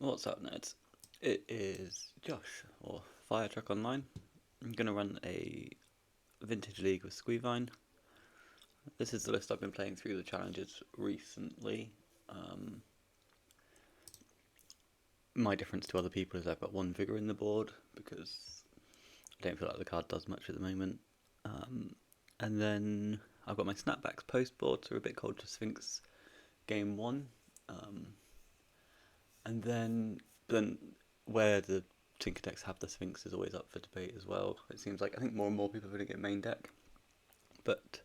What's up, nerds? It is Josh, or Fire Truck Online. I'm going to run a vintage league with SqueeVine. This is the list I've been playing through the challenges recently. Um, my difference to other people is I've got one Vigor in the board because I don't feel like the card does much at the moment. And then I've got my snapbacks post board, so we're a bit cold to Sphinx game one. And then where the Tinker decks have the Sphinx is always up for debate as well. It seems like I think more and more people are putting it main deck, but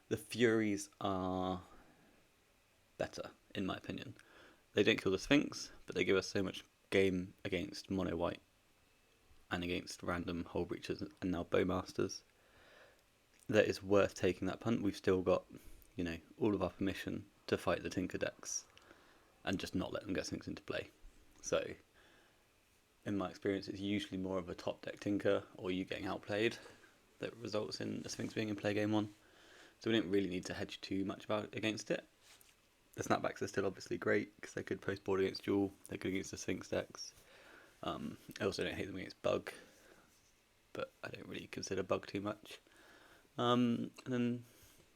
the Furies are better in my opinion. They don't kill the Sphinx, but they give us so much game against mono white and against random Hull Breachers and now Bowmasters that is worth taking that punt. We've still got, all of our permission to fight the Tinker decks and just not let them get Sphinx into play. So in my experience, it's usually more of a top deck Tinker or you getting outplayed that results in a Sphinx being in play game one. So we didn't really need to hedge too much against it. The snapbacks are still obviously great because they could post board against Duel, they're good against the Sphinx decks. I also don't hate them against Bug, but I don't really consider Bug too much. And then,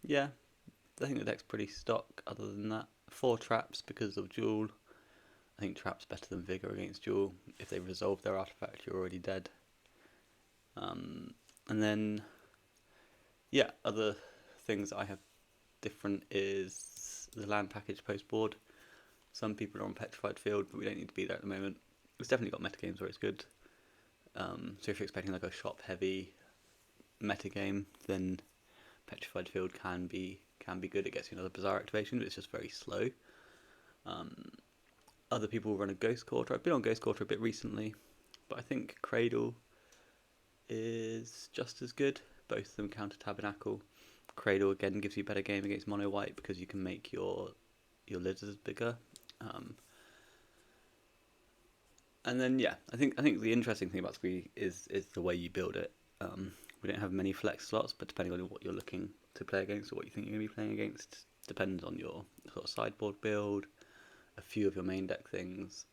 yeah, I think the deck's pretty stock other than that. 4 traps because of Duel. I think Trap's better than Vigor against Duel. If they resolve their artifact, you're already dead. And then, yeah, other things I have different is the land package post board. Some people are on Petrified Field, but we don't need to be there at the moment. It's definitely got metagames where it's good. So if you're expecting like a shop heavy metagame, then Petrified Field can be good. It gets you another Bazaar activation, but it's just very slow. Other people run a Ghost Quarter. I've been on Ghost Quarter a bit recently, but I think Cradle is just as good. Both of them counter Tabernacle. Cradle again gives you better game against mono white because you can make your lizards bigger. And then yeah, I think the interesting thing about Squee is the way you build it. We don't have many flex slots, but depending on what you're looking to play against or what you think you're going to be playing against, depends on your sort of sideboard build, a few of your main deck things.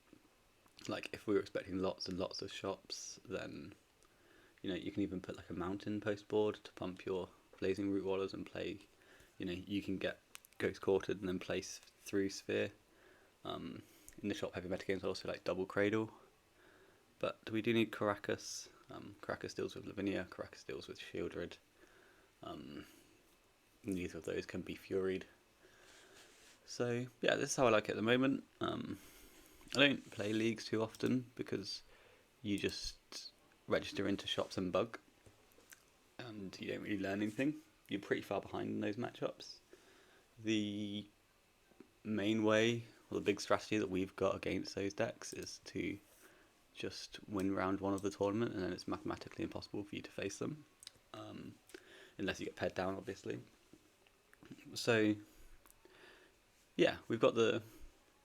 Like if we were expecting lots and lots of shops, then you can even put like a mountain post board to pump your Blazing Root Wallers and play. You can get Ghost Quartered and then play through Sphere. In the shop heavy metagames, I also like Double Cradle, but we do need Caracas. Caracas deals with Lavinia, Caracas deals with Shieldred. Neither of those can be Furied. So yeah, this is how I like it at the moment. I don't play leagues too often because you just register into shops and bug, and you don't really learn anything. You're pretty far behind in those matchups. The main way, or the big strategy that we've got against those decks is to just win round one of the tournament, and then it's mathematically impossible for you to face them, unless you get paired down, obviously. So yeah, we've got the.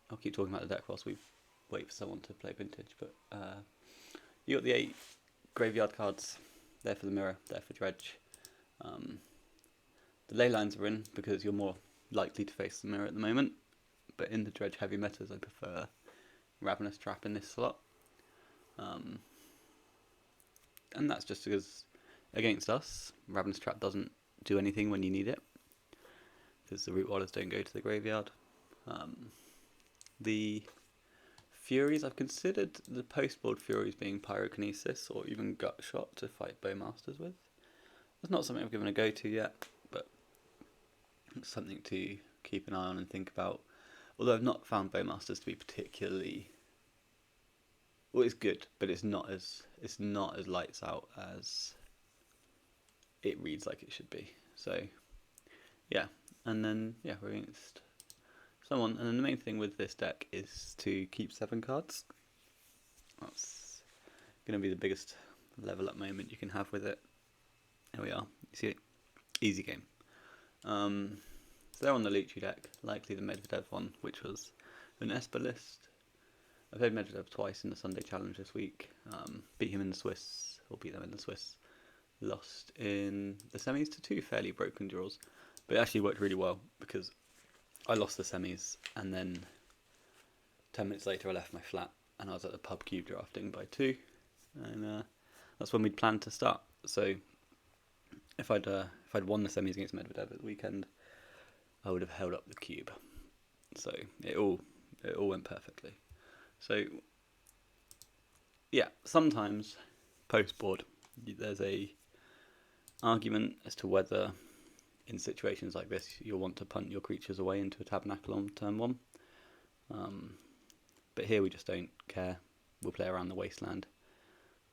I'll keep talking about the deck whilst we wait for someone to play vintage. But you got the 8 graveyard cards. There for the mirror, there for dredge. The ley lines are in because you're more likely to face the mirror at the moment. But in the dredge heavy metas, I prefer Ravenous Trap in this slot. And that's just because against us, Ravenous Trap doesn't do anything when you need it, because the Root Wallers don't go to the graveyard. The Furies, I've considered the post-board Furies being Pyrokinesis or even Gut Shot to fight Bowmasters with. It's not something I've given a go to yet, but it's something to keep an eye on and think about. Although I've not found Bowmasters to be particularly. Well, it's good, but it's not as lights out as it reads like it should be. So yeah, and then yeah, we're against someone, and then the main thing with this deck is to keep 7 cards. That's going to be the biggest level up moment you can have with it. There we are. You see it? Easy game. So they're on the Lucci deck, likely the Medvedev one, which was an Esper list. I played Medvedev twice in the Sunday Challenge this week. Beat him in the Swiss, or beat them in the Swiss. Lost in the semis to 2 fairly broken draws, but it actually worked really well because I lost the semis and then 10 minutes later I left my flat and I was at the pub cube drafting by 2, and that's when we'd planned to start. So if I'd won the semis against Medvedev at the weekend, I would have held up the cube. So it all went perfectly. So yeah, sometimes post board there's a argument as to whether in situations like this you'll want to punt your creatures away into a tabernacle on turn 1. But here we just don't care. We'll play around the wasteland.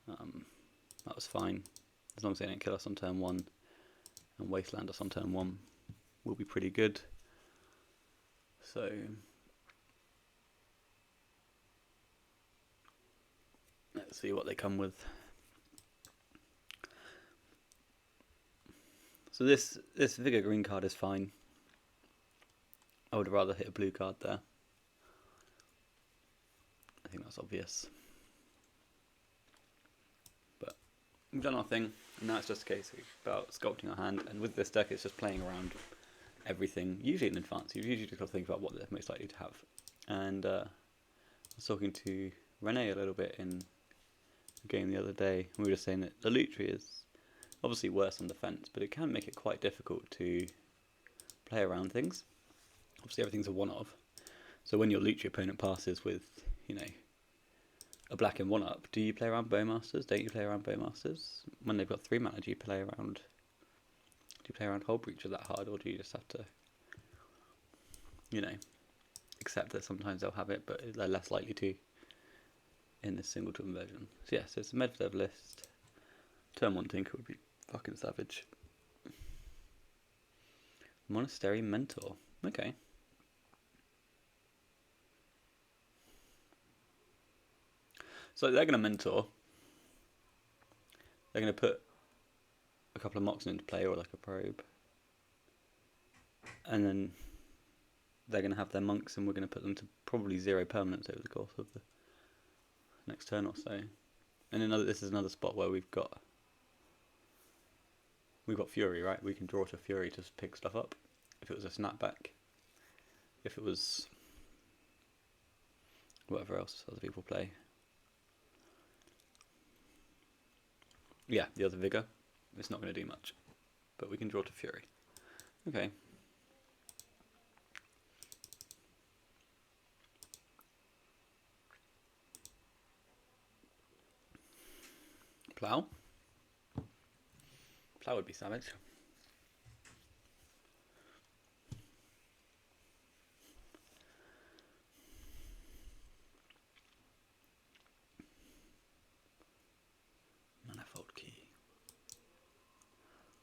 That was fine. As long as they don't kill us on turn 1 and wasteland us on turn 1, we'll be pretty good. So let's see what they come with. So this Vigor green card is fine. I would rather hit a blue card there. I think that's obvious. But we've done our thing, and now it's just a case about sculpting our hand. And with this deck, it's just playing around everything, usually in advance. You've usually just got to think about what they're most likely to have. And I was talking to Renee a little bit in a game the other day, and we were just saying that the loot tree is obviously worse on defense, but it can make it quite difficult to play around things. Obviously everything's a one-off, so when your loot tree opponent passes with, you know, a black and 1-up, do you play around Bowmasters? Don't you play around Bowmasters? When they've got 3 mana, do you play around Hull Breacher that hard, or do you just have to, you know, accept that sometimes they'll have it, but they're less likely to in this singleton version? So yeah, so it's a Medvedev list. Turn 1 Tinker would be fucking savage. Monastery Mentor. Okay. So they're going to mentor. They're going to put a couple of Moxen into play, or like a probe. And then they're going to have their monks, and we're going to put them to probably 0 permanents over the course of the next turn or so. And this is another spot where we've got Fury, right? We can draw to Fury to pick stuff up. If it was a snapback. If it was whatever else other people play. Yeah, the other Vigor. It's not going to do much. But we can draw to Fury. Okay. Plough. Plough would be savage. Manifold key.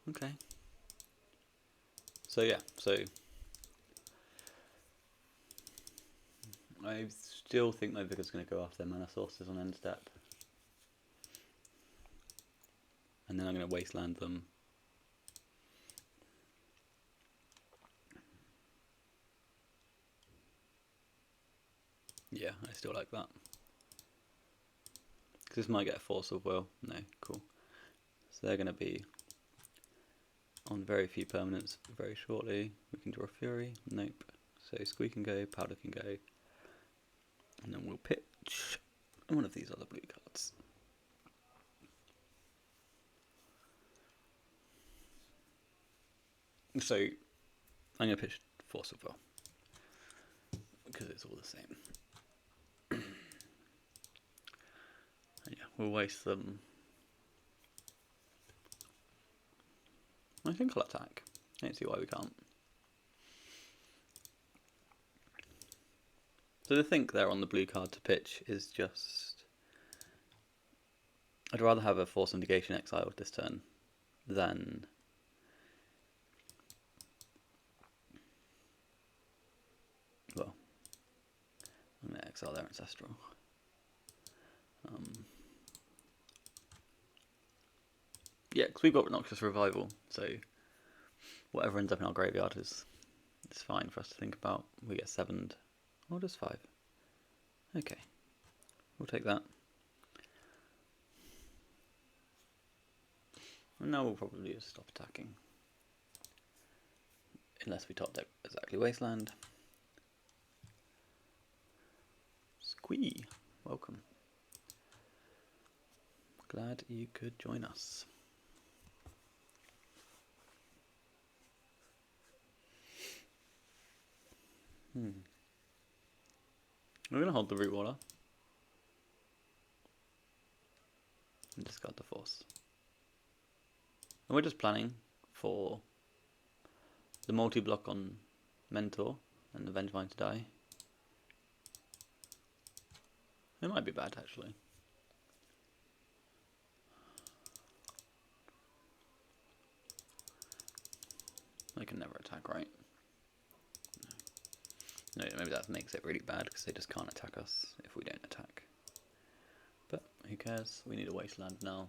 Okay. So yeah, I still think my Vigor's going to go after their mana sources on end step. And then I'm going to wasteland them. Yeah, I still like that. Because this might get a Force of Will. No, cool. So they're going to be on very few permanents very shortly. We can draw Fury. Nope. So Squee can go, Powder can go. And then we'll pitch one of these other blue cards. So I'm going to pitch Force of Will. Because it's all the same. Yeah, we'll waste them. I think I'll attack. I don't see why we can't. So the think there on the blue card to pitch is just... I'd rather have a Force of Negation exiled this turn than... Well, I'm going to exile their Ancestral. Yeah, because we've got Noxious Revival, so whatever ends up in our graveyard is fine for us to think about. We get 7'd. Oh, just 5. Okay, we'll take that. And now we'll probably just stop attacking. Unless we top deck exactly Wasteland. Squee. welcome. Glad you could join us. We're going to hold the root water and discard the force. And we're just planning for the multi-block on Mentor and the Vengevine to die. It might be bad, actually. They can never attack, right? No, maybe that makes it really bad because they just can't attack us if we don't attack. But who cares? We need a wasteland now.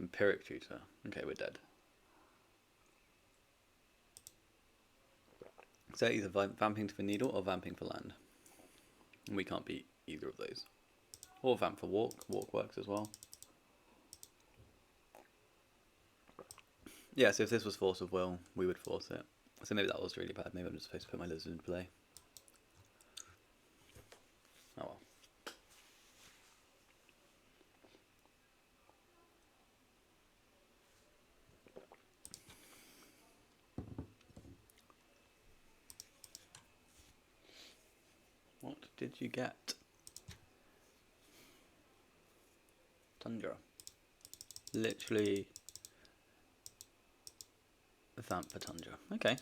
Empiric Tutor. Okay, we're dead. So either vamping to the needle or vamping for land. And we can't beat either of those. Or vamp for walk. Walk works as well. Yeah, so if this was Force of Will, we would force it. So maybe that was really bad. Maybe I'm just supposed to put my lizard in play. Oh well. What did you get? Tundra. Literally vamp for Tundra. Okay.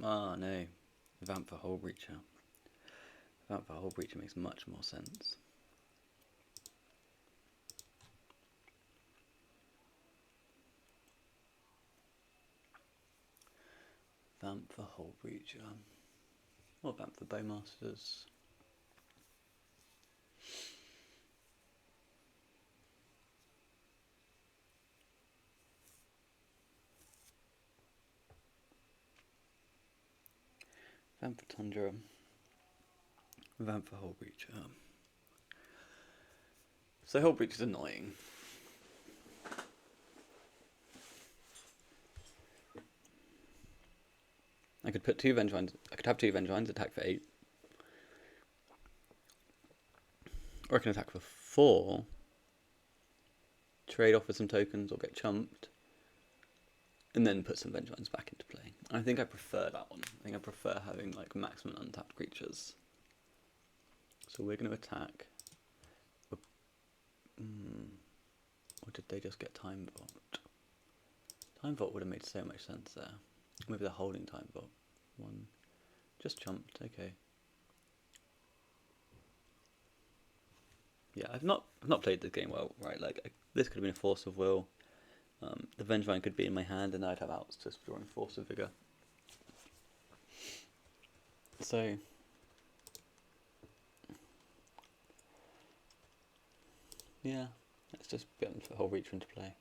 Ah, no. Vamp for Hull Breacher. Vamp for Hull Breacher makes much more sense. Vamp for Hull Breacher. Or vamp for Bowmasters. Vamp for Tundra. Vamp for Hull Breacher. So Hull Breacher is annoying. I could put two Vengevines. I could have two Vengevines attack for 8. Or I can attack for 4. Trade off with some tokens or get chumped. And then put some Vengevines back into play. I think I prefer that one. I think I prefer having like maximum untapped creatures. So we're going to attack. Or did they just get Time Vault? Time Vault would have made so much sense there. Maybe they're holding Time Vault. 1. Just chumped, okay. Yeah, I've not played this game well, right? Like this could have been a Force of Will. The Vengevine could be in my hand, and I'd have outs just drawing Force of Vigor. So yeah, let's just get the whole Reacher into play.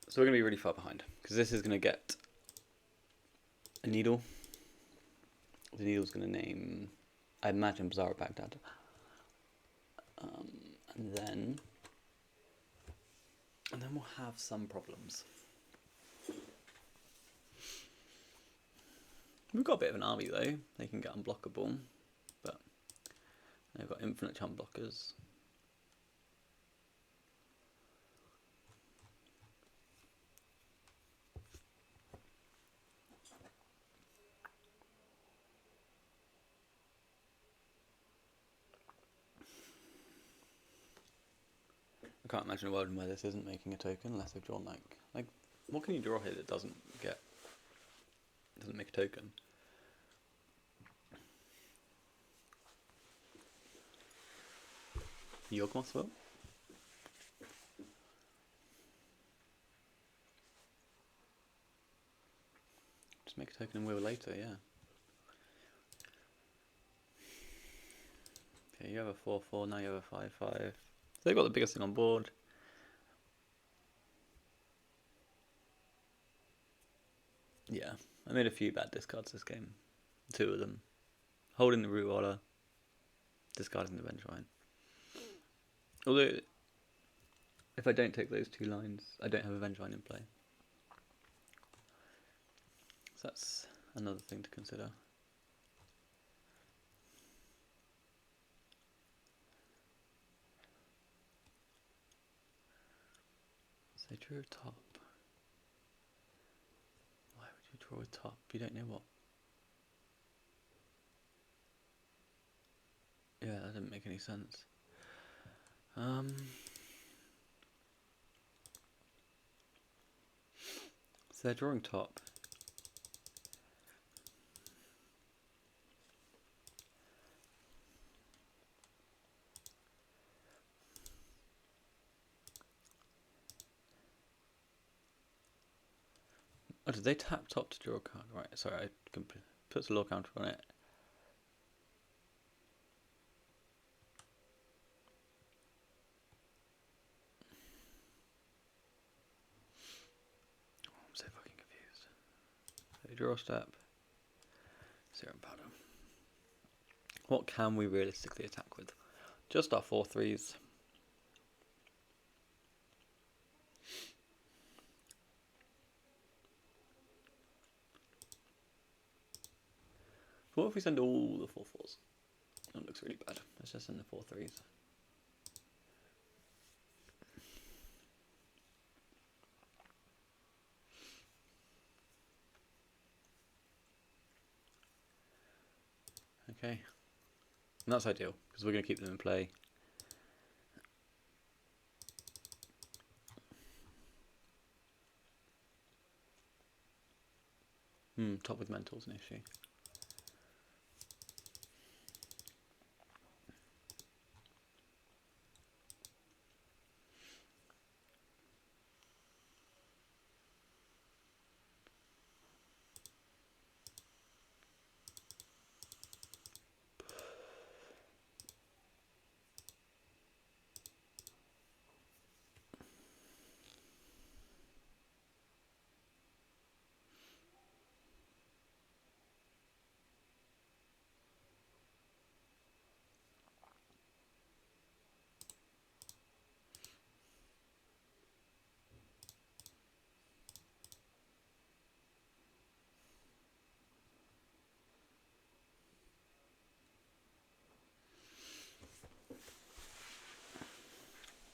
So we're going to be really far behind, because this is going to get a needle. The needle's going to name, I imagine, Bizarro Baghdad. And then we'll have some problems. We've got a bit of an army though. They can get unblockable, but they've got infinite chump blockers. can't imagine a world where this isn't making a token unless they've drawn like what can you draw here that doesn't make a token? Yawgmoth's Will? Just make a token and wheel later, yeah. Okay, you have a 4/4, now you have a 5/5. So they've got the biggest thing on board. Yeah, I made a few bad discards this game. 2 of them. Holding the Root Waller, discarding the Vengevine. Although, if I don't take those 2 lines, I don't have a Vengevine in play. So that's another thing to consider. So they drew a top. Why would you draw a top? You don't know what. Yeah, that didn't make any sense. So they're drawing top. Oh, did they tap top to draw a card? Right, sorry, I put a law counter on it. I'm so fucking confused. They draw a step. 0 powder. What can we realistically attack with? Just our 4/3s. What if we send all the 4/4s? That looks really bad. Let's just send the 4/3s. Okay. And that's ideal, because we're going to keep them in play. Top with mental's an issue.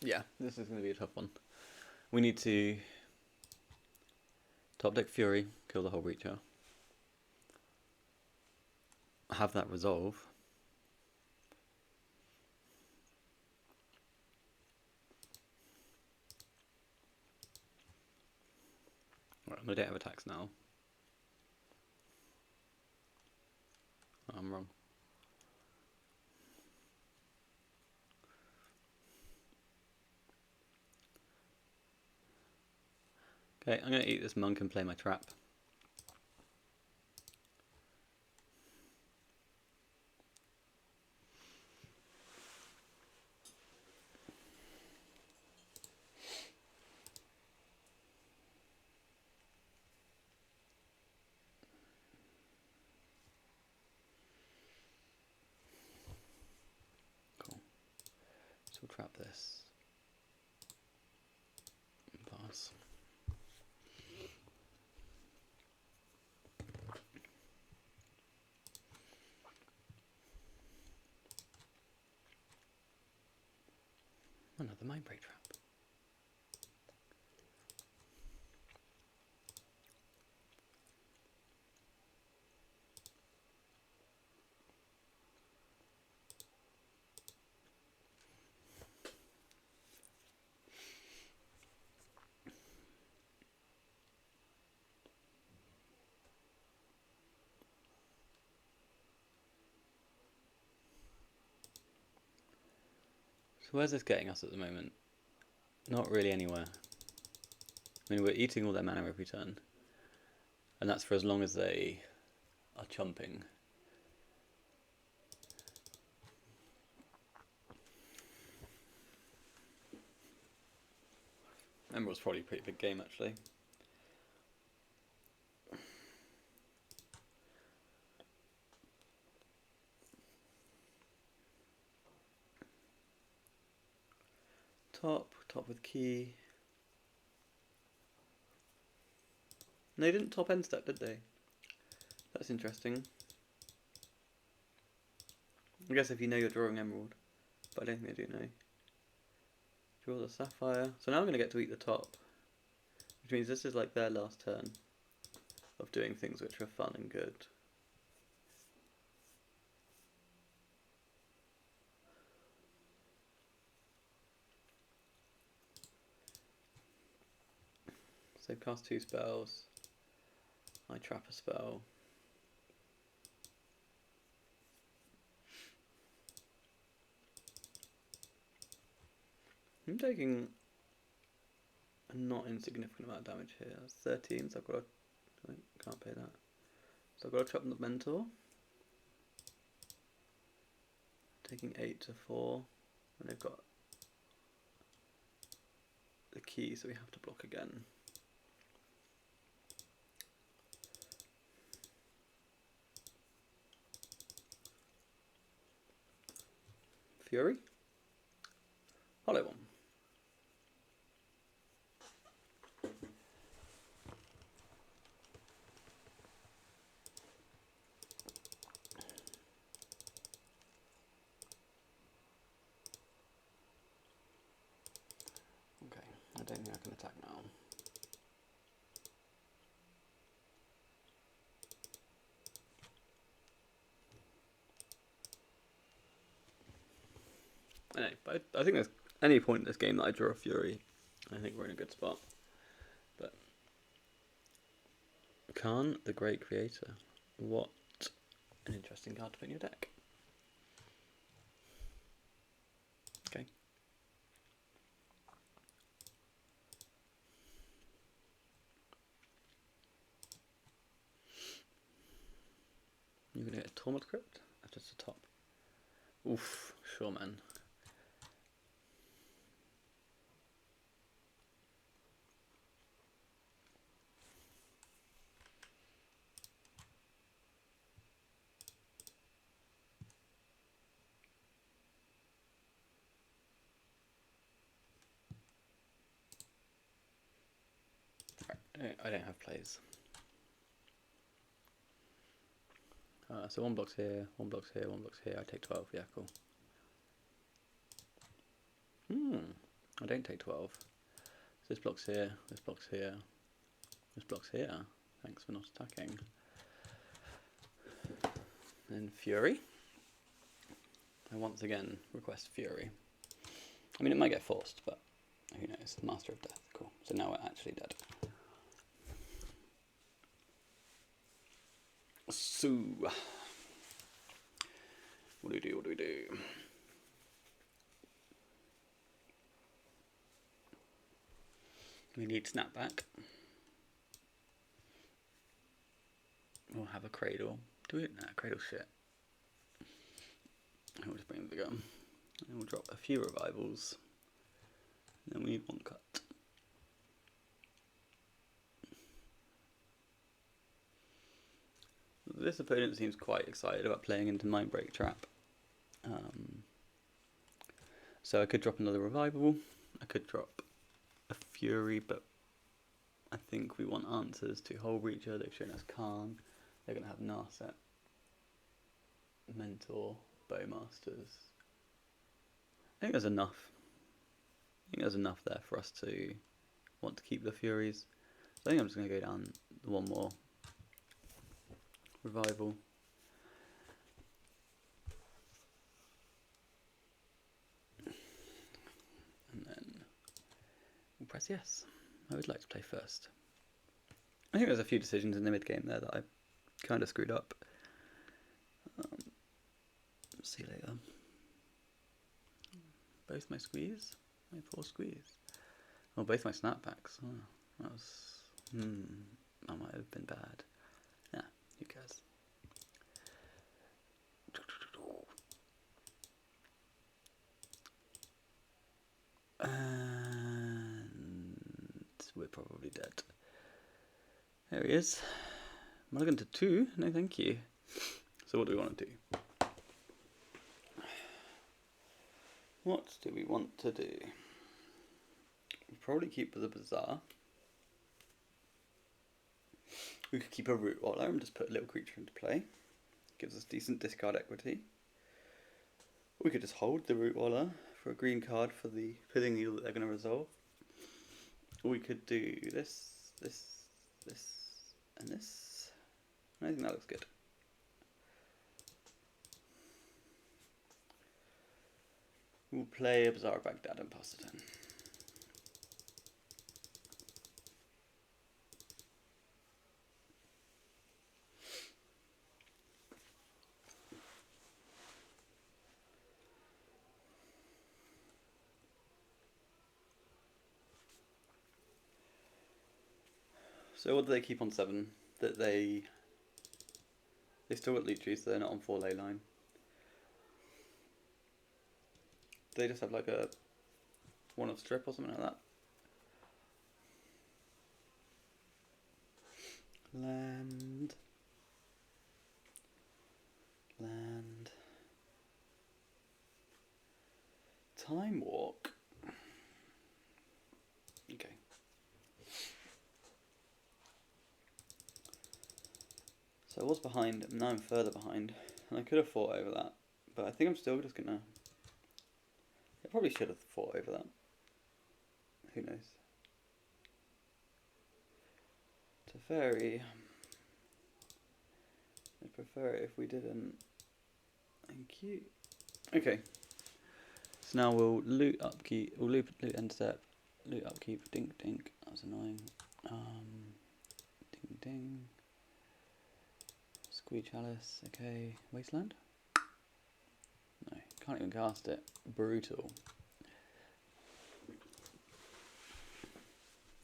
Yeah, this is going to be a tough one. We need to top deck Fury, kill the whole Breacher. Have that resolve. Right, I'm going to have attacks now. Oh, I'm wrong. Okay, I'm going to eat this monk and play my trap. Cool. So we'll trap this. Pass. Another mind break trap. So where's this getting us at the moment? Not really anywhere. I mean, we're eating all their mana every turn. And that's for as long as they are chomping. Emerald's probably a pretty big game, actually. Top with key. No, they didn't top end step, did they? That's interesting. I guess if you know you're drawing emerald, but I don't think they do know. Draw the sapphire. So now I'm going to get to eat the top, which means this is like their last turn of doing things which are fun and good. So cast 2 spells. I trap a spell. I'm taking a not insignificant amount of damage here. That's 13, so I've got to... I can't pay that. So I've got to trap the mentor. Taking 8 to 4. And they've got the key, so we have to block again. Fury. Hollow one. Okay, I don't think I can attack now. Anyway, but I think there's any point in this game that I draw a Fury, I think we're in a good spot. But Khan, the Great Creator. What an interesting card to put in your deck. Okay. You're going to get a Tormod Crypt? That's just a top. Oof, sure man. I don't have plays. So one block's here, one block's here, one block's here. I take 12. Yeah, cool. I don't take 12. So this block's here, this block's here, this block's here. Thanks for not attacking. Then Fury. I once again request Fury. I mean, it might get forced, but who knows? Master of Death. Cool. So now we're actually dead. So, what do we do? What do we do? We need Snapback. We'll have a Cradle. Do it? Nah, Cradle shit. We'll just bring the gun. And we'll drop a few revivals. And then we need 1 cut. This opponent seems quite excited about playing into Mindbreak Trap. So I could drop another revival. I could drop a Fury, but I think we want answers to Whole Breacher. They've shown us Khan. They're going to have Narset, Mentor, Bowmasters. I think there's enough. I think there's enough there for us to want to keep the Furies. So I think I'm just going to go down one more revival. And then we'll press yes. I would like to play first. I think there's a few decisions in the mid game there that I kind of screwed up. See you later. Both my squeeze? My poor squeeze. Oh, both my snapbacks. Oh, that was... that might have been bad. Yeah, who cares? And we're probably dead. There he is. Mulligan to 2? No, thank you. So what do we want to do? What do we want to do? We'll probably keep the Bazaar. We could keep a Root Waller and just put a little creature into play. Gives us decent discard equity. We could just hold the Root Waller for a green card for the Pithing Needle that they're going to resolve. Or we could do this, and this. I think that looks good. We'll play a Bazaar of Baghdad and pass the turn. So what do they keep on 7? That they still got loot trees, so they're not on 4 ley line. Do they just have like a 1-of strip or something like that? Land. Time Walk. Okay. So I was behind, now I'm further behind, and I could have fought over that, but I think I'm still just gonna... I probably should have fought over that. Who knows? Teferi. I'd prefer it if we didn't. Thank you. Okay. So now we'll loot upkeep, we'll loot end step, loot upkeep, dink dink, that was annoying. Ding ding. Squee Chalice, okay. Wasteland? No, can't even cast it. Brutal.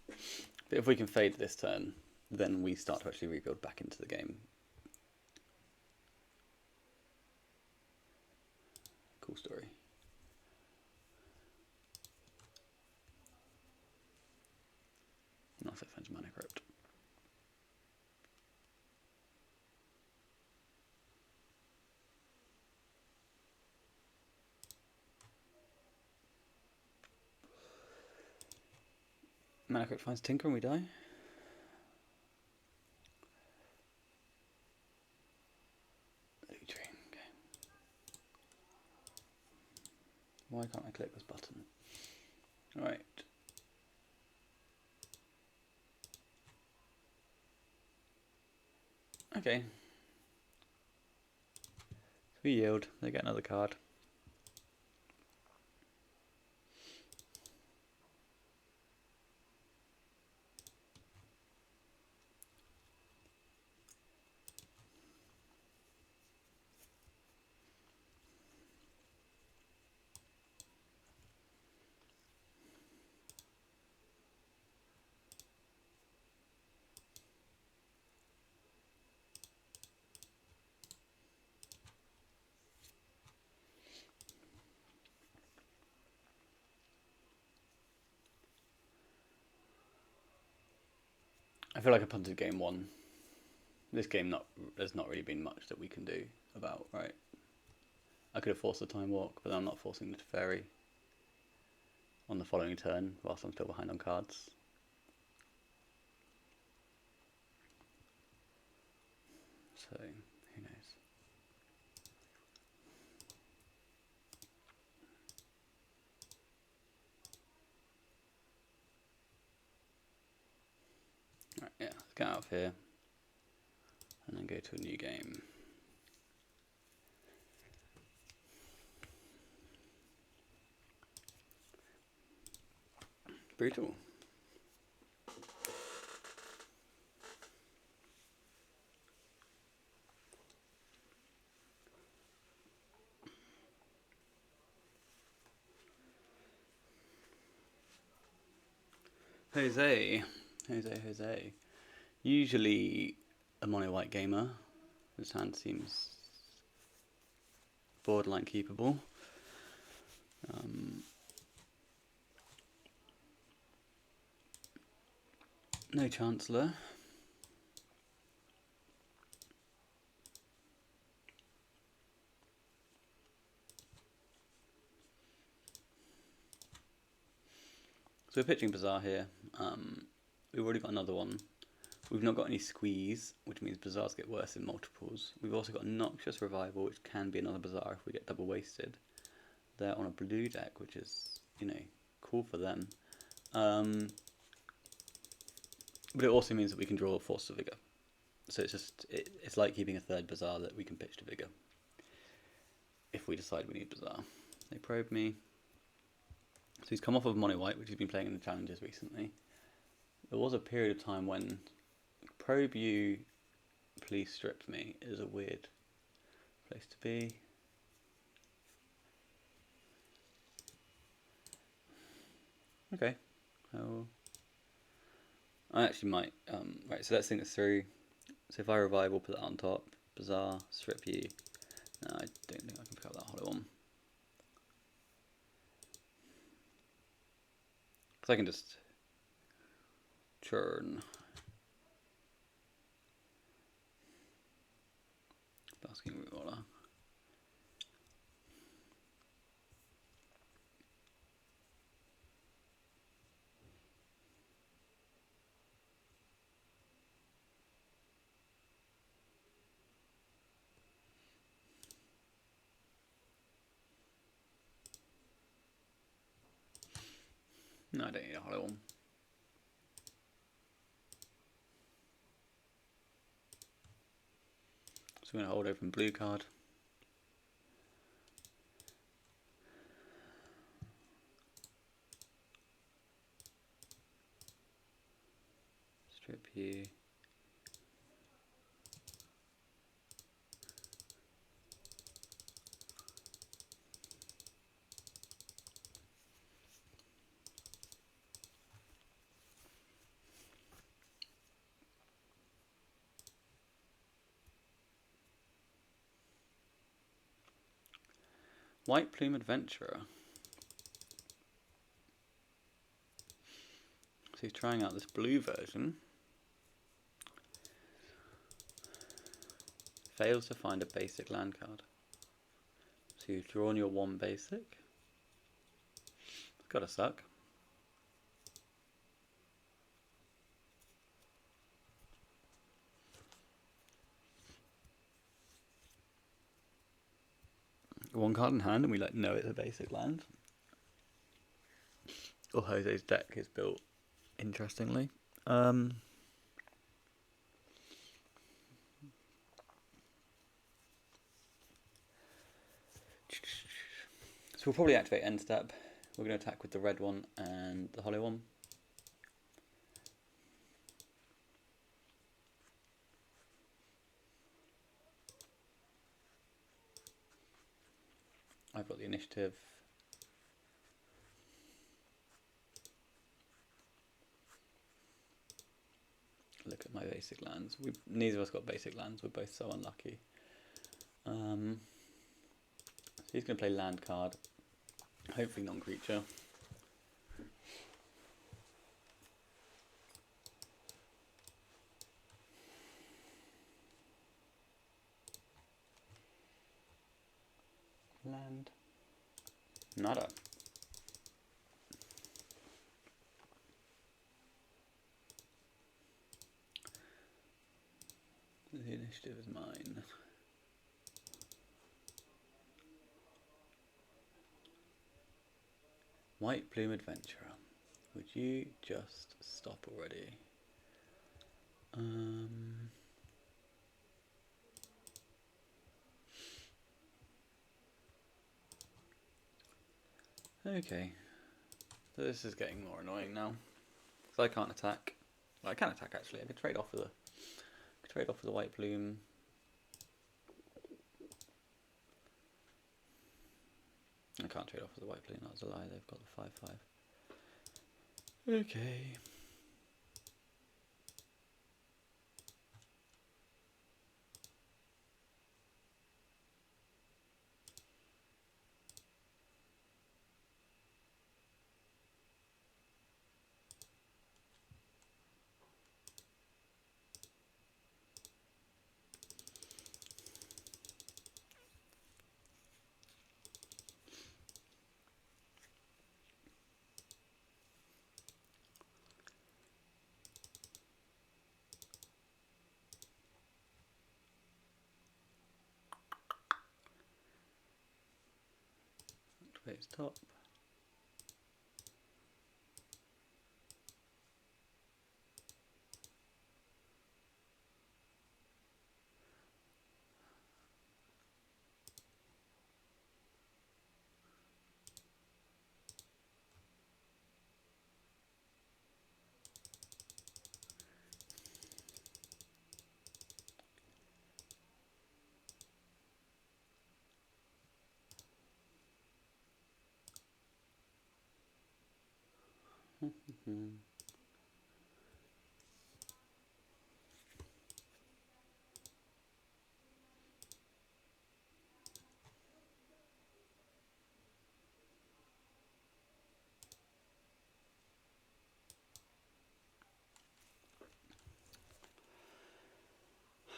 But if we can fade this turn, then we start to actually rebuild back into the game. Cool story. Nice offense mana crypt. Mana crypt finds Tinker and we die. Okay. Why can't I click this button? Alright. Okay. So we yield, they get another card. I feel like I punted game 1. This game there's not really been much that we can do about, right? I could have forced the Time Walk, but I'm not forcing the Teferi on the following turn whilst I'm still behind on cards. So, who knows? Right, yeah, let's get out of here and then go to a new game. Brutal. Jose. Jose. Usually a mono white gamer. His hand seems borderline keepable. No Chancellor. So we're pitching Bazaar here. We've already got another one. We've not got any Squees, which means Bazaars get worse in multiples. We've also got Noxious Revival, which can be another Bazaar if we get double wasted. They're on a blue deck, which is, you know, cool for them. But it also means that we can draw Force of Vigor. So it's just, it's like keeping a third Bazaar that we can pitch to Vigor. If we decide we need Bazaar. They probe me. So he's come off of mono white, which he's been playing in the challenges recently. There was a period of time when probe you, please strip me is a weird place to be. Okay. I actually might. Right, so let's think this through. So if I revive, we'll put that on top. Bazaar, strip you. No, I don't think I can pick up that hollow one. Because I can just churn. Basking root roller. No, I don't need a hollow one. So we're going to hold open blue card. Strip you. White Plume Adventurer. So he's trying out this blue version. Fails to find a basic land card. So you've drawn your one basic. It's gotta suck. One card in hand and we know it's a basic land. Or Jose's deck is built interestingly. So we'll probably activate end step. We're going to attack with the red one and the hollow one. I've got the initiative. Look at my basic lands. Neither of us got basic lands. We're both so unlucky. So he's going to play land card. Hopefully non-creature. Land. Nada. The initiative is mine. White Plume Adventurer. Would you just stop already? Okay. So this is getting more annoying now. So I can't attack. Well, I can attack actually. I could trade off with a White Plume. I can't trade off with the White Plume, that was a lie, they've got the 5/5. Okay. Activates top.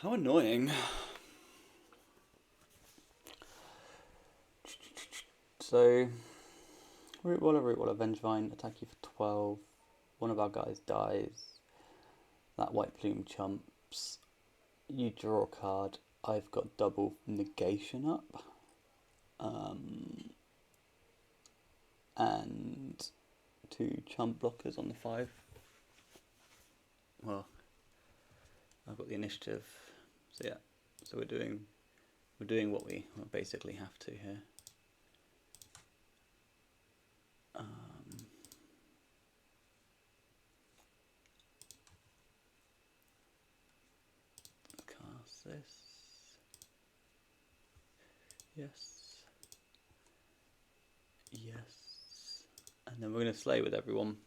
How annoying. So, Root Waller, Vengevine, attack you for 12. One of our guys dies. That white plume chumps. You draw a card. I've got double negation up. And 2 chump blockers on the 5. Well, I've got the initiative. So yeah, so we're doing what we basically have to here. Cast this. Yes. Yes. And then we're going to slay with everyone.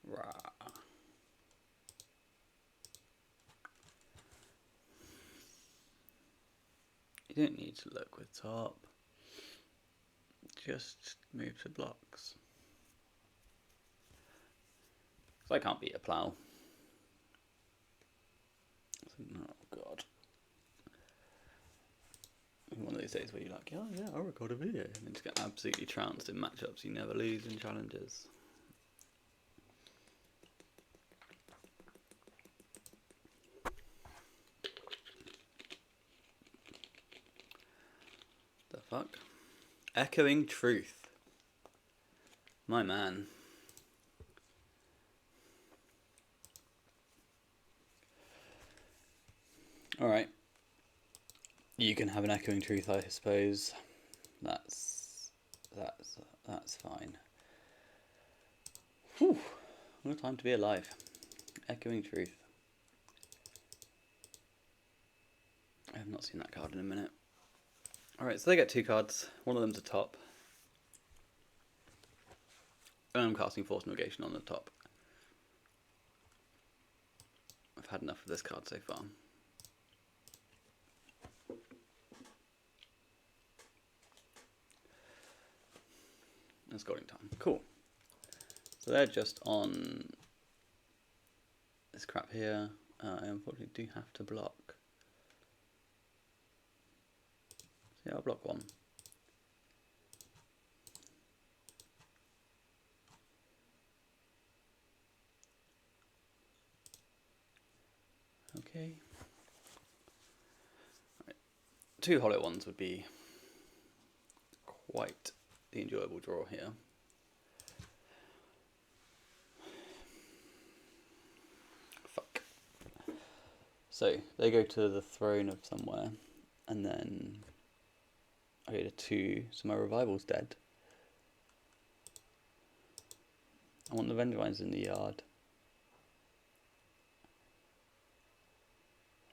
Rah. You don't need to look with top. Just move to blocks. So I can't beat a plough. Oh god. One of those days where you're like, oh yeah, I'll record a video, and then just get absolutely trounced in matchups you never lose in challenges. The fuck? Echoing Truth. My man. Alright. You can have an Echoing Truth, I suppose. That's fine. Whew. What a time to be alive. Echoing Truth. I have not seen that card in a minute. Alright, so they get 2 cards. One of them's a top. And I'm casting Force Negation on the top. I've had enough of this card so far. And scoring time. Cool. So they're just on this crap here. I unfortunately do have to block. So yeah, I'll block 1. Okay. Right. 2 hollow ones would be quite the enjoyable draw here. Fuck. So they go to the throne of somewhere, and then I go to 2, so my revival's dead. I want the Vendivines in the yard.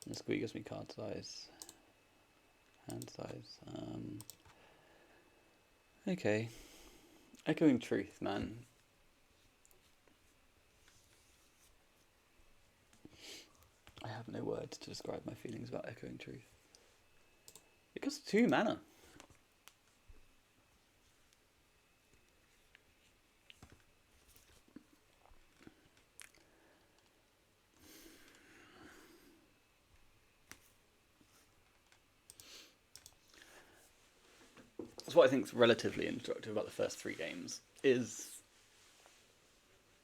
And the Squee gives me card size. Hand size. Okay. Echoing Truth, man. I have no words to describe my feelings about Echoing Truth. It costs 2 mana. That's what I think is relatively instructive about the first 3 games, is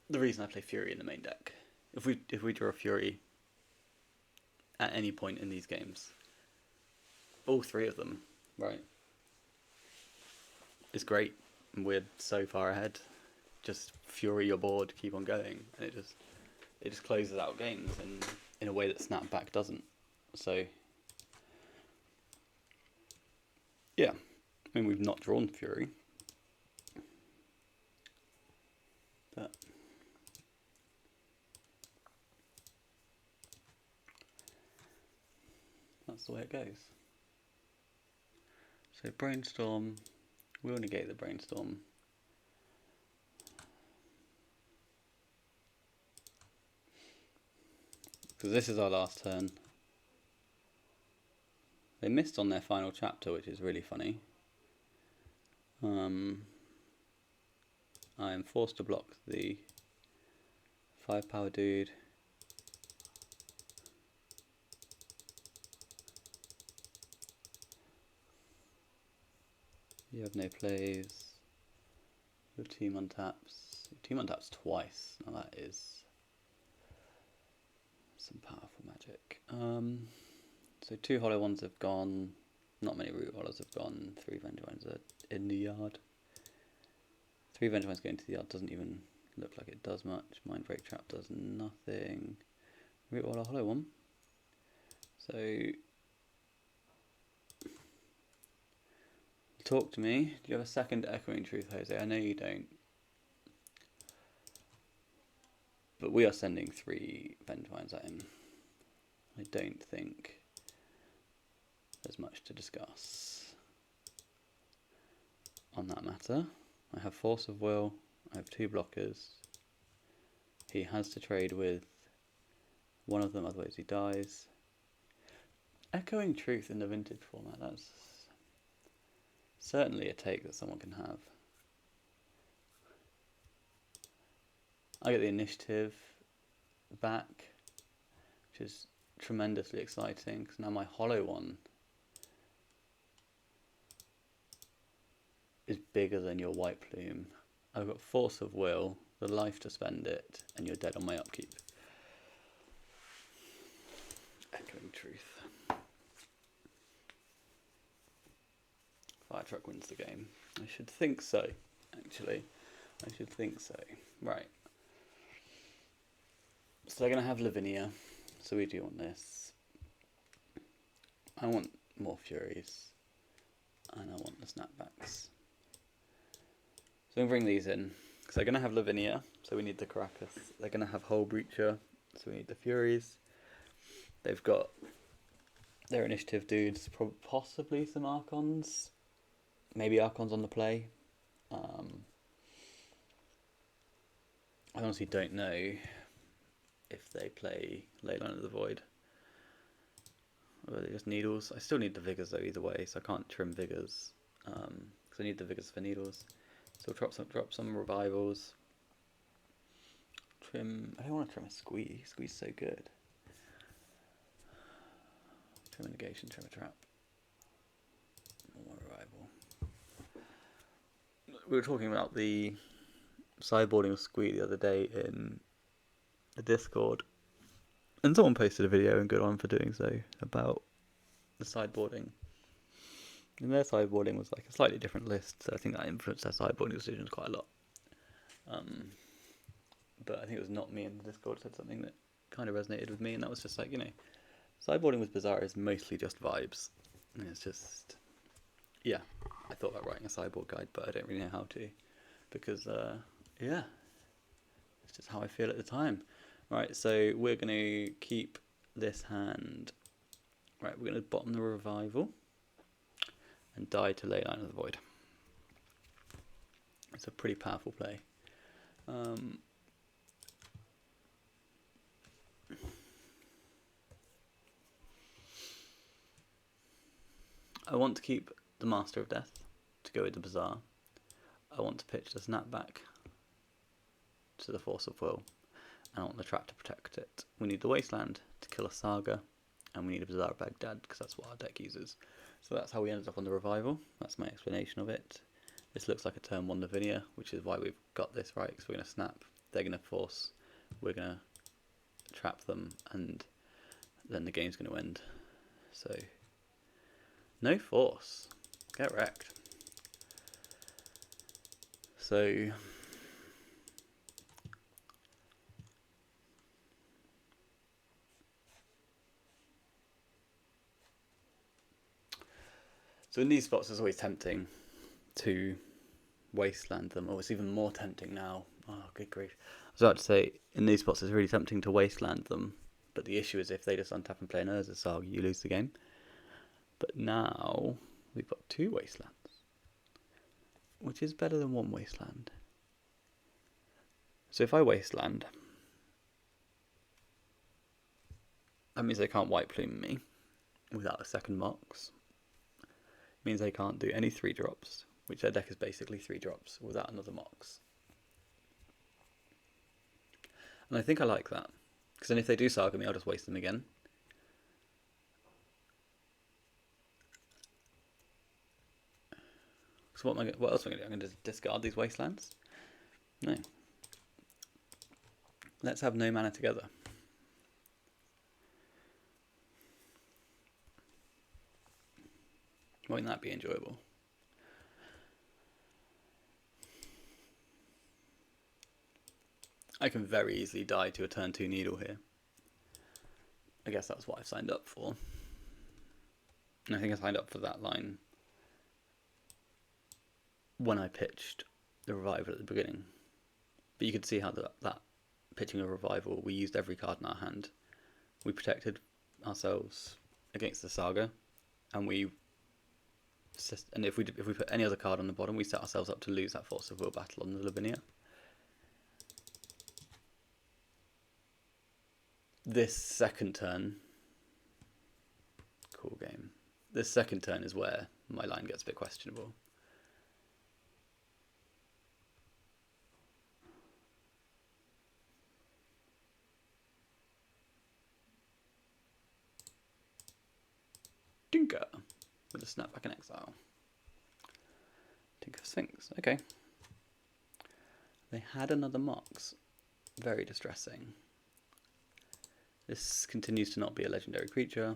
the reason I play Fury in the main deck. If we draw a Fury at any point in these games. All three of them, right? It's great. We're so far ahead. Just fury your board, keep on going, and it just closes out games in a way that Snapback doesn't. So yeah, I mean, we've not drawn fury, but that's the way it goes. So brainstorm, we'll negate the brainstorm. Because this is our last turn. They missed on their final chapter, which is really funny. I am forced to block the 5-power dude. You have no plays. Your team untaps. Your team untaps twice. Now that is some powerful magic. So 2 hollow ones have gone. Not many root hollows have gone. 3 Vengevines are in the yard. 3 Vengevines going to the yard doesn't even look like it does much. Mind Break Trap does nothing. Root hollow one. So talk to me. Do you have a second Echoing Truth, Jose? I know you don't. But we are sending 3 Vengevines at him. I don't think there's much to discuss on that matter. I have Force of Will. I have 2 blockers. He has to trade with one of them, otherwise he dies. Echoing Truth in the Vintage format, that's certainly a take that someone can have. I get the initiative back, which is tremendously exciting, because now my hollow one is bigger than your white plume. I've got Force of Will, the life to spend it, and you're dead on my upkeep. Echoing Truth. Fire Truck wins the game. I should think so, actually. I should think so. Right. So they're going to have Lavinia. So we do want this. I want more Furies. And I want the Snapbacks. So I'm going to bring these in. Because they're going to have Lavinia. So we need the Caracas. They're going to have Hull Breacher. So we need the Furies. They've got their initiative dudes. Possibly some Archons. Maybe Archons on the play. I honestly don't know if they play Leyline of the Void. Or are they just Needles? I still need the Vigors though either way, so I can't trim Vigors. Because I need the Vigors for Needles. So drop some Revivals. Trim. I don't want to trim a Squee. Squee's so good. Trim a Negation, trim a Trap. More Revival. We were talking about the sideboarding of Squee the other day in the Discord, and someone posted a video, and good on for doing so, about the sideboarding. And their sideboarding was like a slightly different list, so I think that influenced their sideboarding decisions quite a lot. But I think it was not me in the Discord said something that kind of resonated with me, and that was just like, you know, sideboarding with Bazaar is mostly just vibes. And it's just, yeah, I thought about writing a sideboard guide, but I don't really know how to, because, yeah, it's just how I feel at the time. Right, so we're going to keep this hand. Right, we're going to bottom the Revival and die to Leyline of the Void. It's a pretty powerful play. I want to keep the Master of Death to go with the Bazaar. I want to pitch the Snapback to the Force of Will. And I want the Trap to protect it. We need the Wasteland to kill a Saga. And we need a Bazaar of Baghdad, because that's what our deck uses. So that's how we ended up on the Revival. That's my explanation of it. This looks like a turn 1 Lavinia, which is why we've got this right, because we're going to snap, they're going to force, we're going to trap them, and then the game's going to end. So, no force. Get wrecked. So, in these spots it's always tempting to wasteland them. Oh, it's even more tempting now. Oh, good grief. I was about to say, in these spots it's really tempting to wasteland them, but the issue is if they just untap and play an Urza Saga, you lose the game. But now we've got 2 wastelands, which is better than 1 wasteland. So if I wasteland, that means they can't white plume me without a second Mox. It means they can't do any 3-drops, which their deck is basically 3 drops without another Mox. And I think I like that, because then if they do Saga me, I'll just waste them again. So what else am I going to do? I'm going to discard these wastelands? No. Let's have no mana together. Won't that be enjoyable? I can very easily die to a turn 2 Needle here. I guess that's what I've signed up for. And I think I signed up for that line when I pitched the Revival at the beginning. But you could see how that pitching a Revival, we used every card in our hand. We protected ourselves against the Saga, and if we put any other card on the bottom, we set ourselves up to lose that Force of Will battle on the Lavinia. This second turn, cool game. This second turn is where my line gets a bit questionable. Tinker with a Snapback in Exile. Tinker Sphinx, okay. They had another Mox. Very distressing. This continues to not be a legendary creature.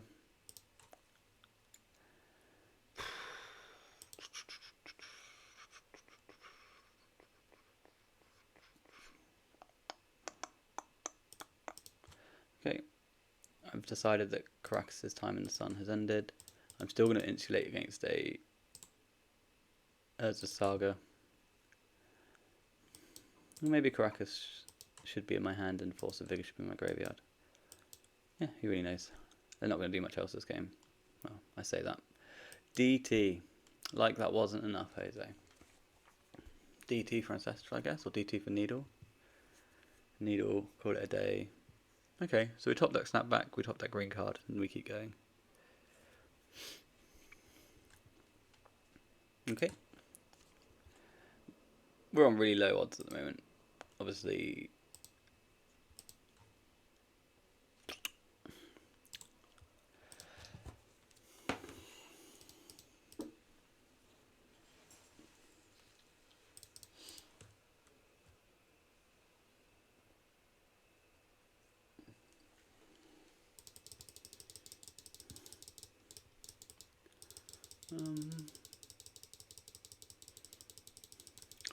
Okay, I've decided that Caracas' time in the sun has ended. I'm still going to insulate against a Urza Saga. Maybe Caracas should be in my hand and Force of Vigor should be in my graveyard. Yeah, who really knows? They're not going to do much else this game. Well, I say that. DT. Like that wasn't enough, Jose. DT for Ancestral, I guess, or DT for Needle. Needle, call it a day. Okay, so we top deck Snapback, we top deck green card, and we keep going. Okay. We're on really low odds at the moment. Obviously,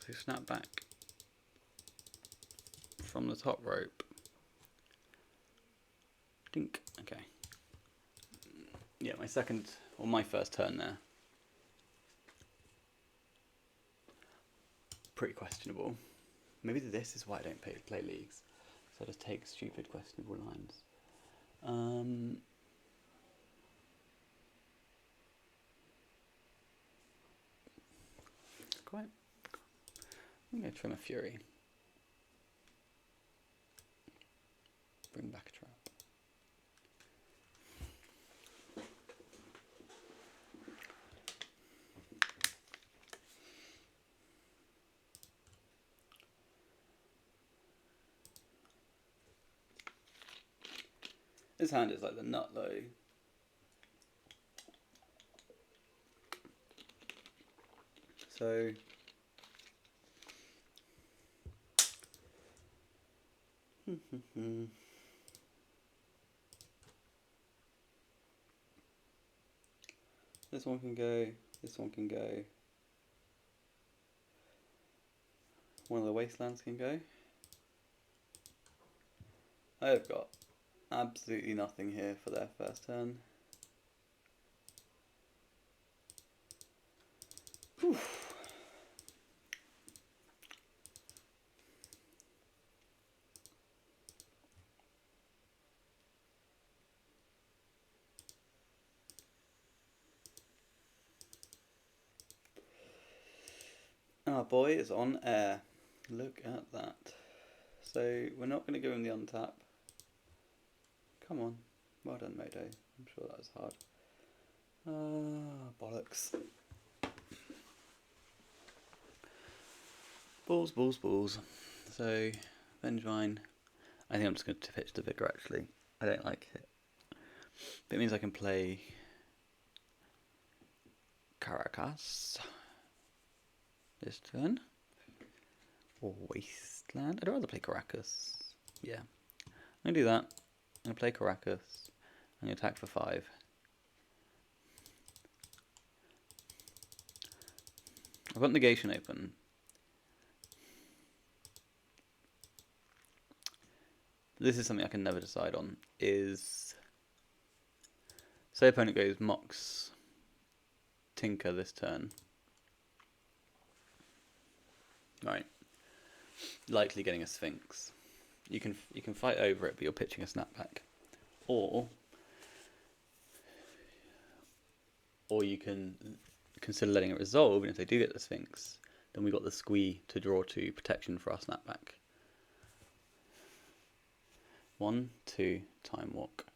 so snap back from the top rope. Dink. Okay. Yeah, my first turn there. Pretty questionable. Maybe this is why I don't play leagues. So I just take stupid, questionable lines. I'm going to trim a Fury. Bring back a trap. This hand is like the nut though. So This one can go. This one can go. One of the wastelands can go. I've got absolutely nothing here for their first turn. Whew. Our boy is on air. Look at that. So we're not going to give him the untap. Come on. Well done, Modo. I'm sure that was hard. Bollocks. Balls, balls, balls. So, MTG. I think I'm just going to pitch the Vigor actually. I don't like it. But it means I can play Caracas this turn. Or Wasteland. I'd rather play Caracas. Yeah. I'm going to do that. I'm going to play Caracas. I'm going to attack for 5. I've got Negation open. This is something I can never decide on. Is say opponent goes Mox Tinker this turn. Right. Likely getting a Sphinx. You can fight over it, but you're pitching a snapback. Or you can consider letting it resolve, and if they do get the Sphinx, then we got the Squee to draw 2 protection for our snapback. 1, 2, Time Walk.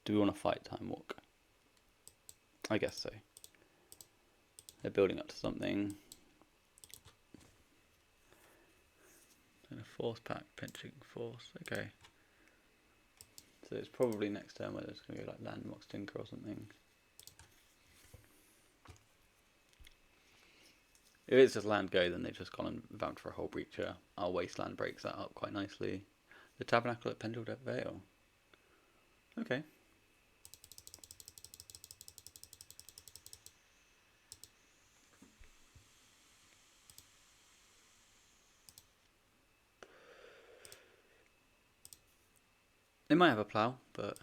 Do we want to fight Time Walk? I guess so. They're building up to something. And a Force pack, pinching Force. Okay. So it's probably next turn where it's going to go like Land Mox Tinker or something. If it's just land go, then they've just gone and vamped for a whole breacher. Our Wasteland breaks that up quite nicely. The Tabernacle at Penduled Vale. Okay. They might have a plough, but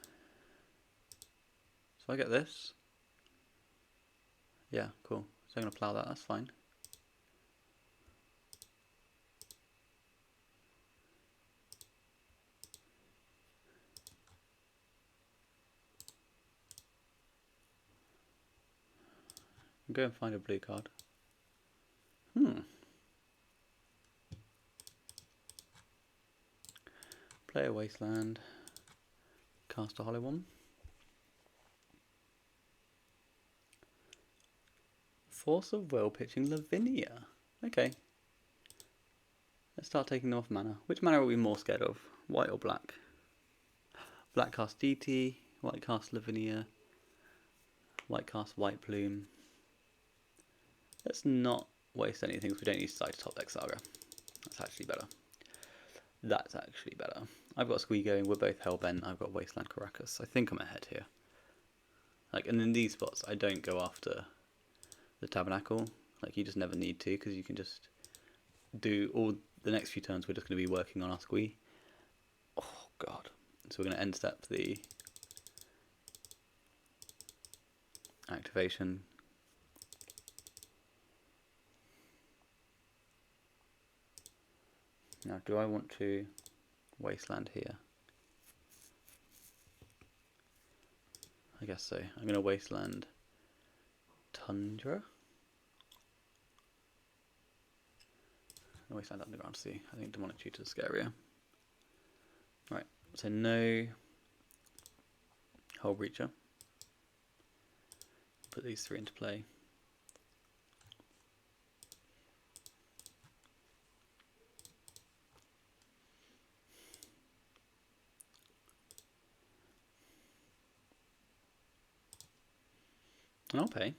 so I get this. Yeah, cool. So I'm going to plough that, that's fine. Go and find a blue card. Play a Wasteland. Cast a Hollow one. Force of Will pitching Lavinia. Okay. Let's start taking them off mana. Which mana are we more scared of? White or black? Black cast DT, white cast Lavinia, white cast White Plume. Let's not waste anything because we don't need to side to top deck Saga. That's actually better. That's actually better. I've got Squee going, we're both Hellbent, I've got Wasteland Caracas. I think I'm ahead here. Like, and in these spots, I don't go after the Tabernacle. Like, you just never need to because you can just do all the next few turns. We're just going to be working on our Squee. Oh, God. So we're going to end step the activation. Now, do I want to Wasteland here? I guess so. I'm going to Wasteland Tundra. Wasteland Underground Sea. I think Demonic Tutor is scarier. Right, so no Hull Breacher. Put these 3 into play. And I'll pay.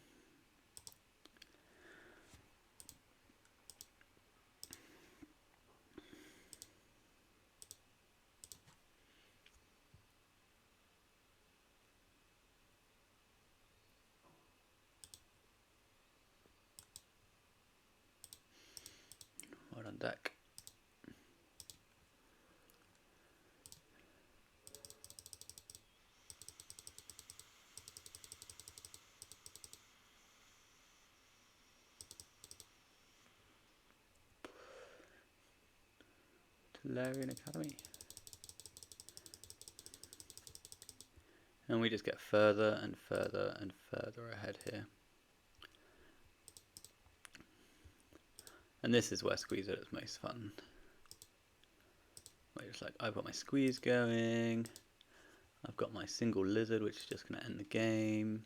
on deck. Larian Academy. And we just get further and further and further ahead here. And this is where Squee's at its most fun. Where it's like, I've got my Squeeze going. I've got my single lizard, which is just going to end the game.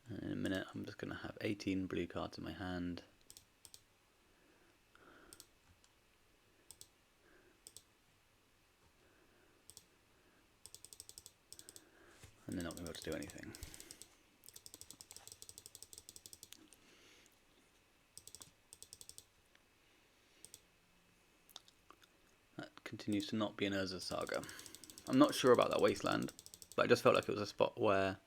And in a minute, I'm just going to have 18 blue cards in my hand. And they're not going to be able to do anything. That continues to not be an Urza Saga. I'm not sure about that Wasteland, but I just felt like it was a spot where,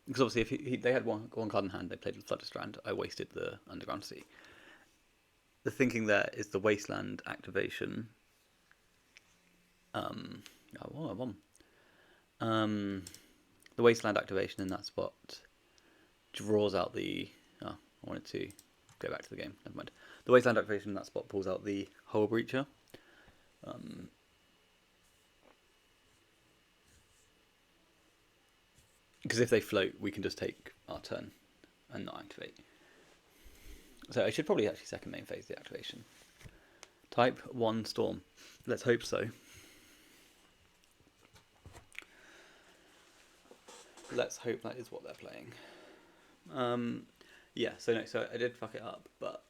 because obviously if they had one card in hand, they played with Flutterstrand, I wasted the Underground Sea. The thinking there is the Wasteland activation. The Wasteland activation in that spot draws out the. Oh, I wanted to go back to the game. Never mind. The Wasteland activation in that spot pulls out the Hull Breacher. Because if they float, we can just take our turn and not activate. So I should probably actually second main phase the activation. Type 1 Storm. Let's hope so. Let's hope that is what they're playing. Yeah, so I did fuck it up, but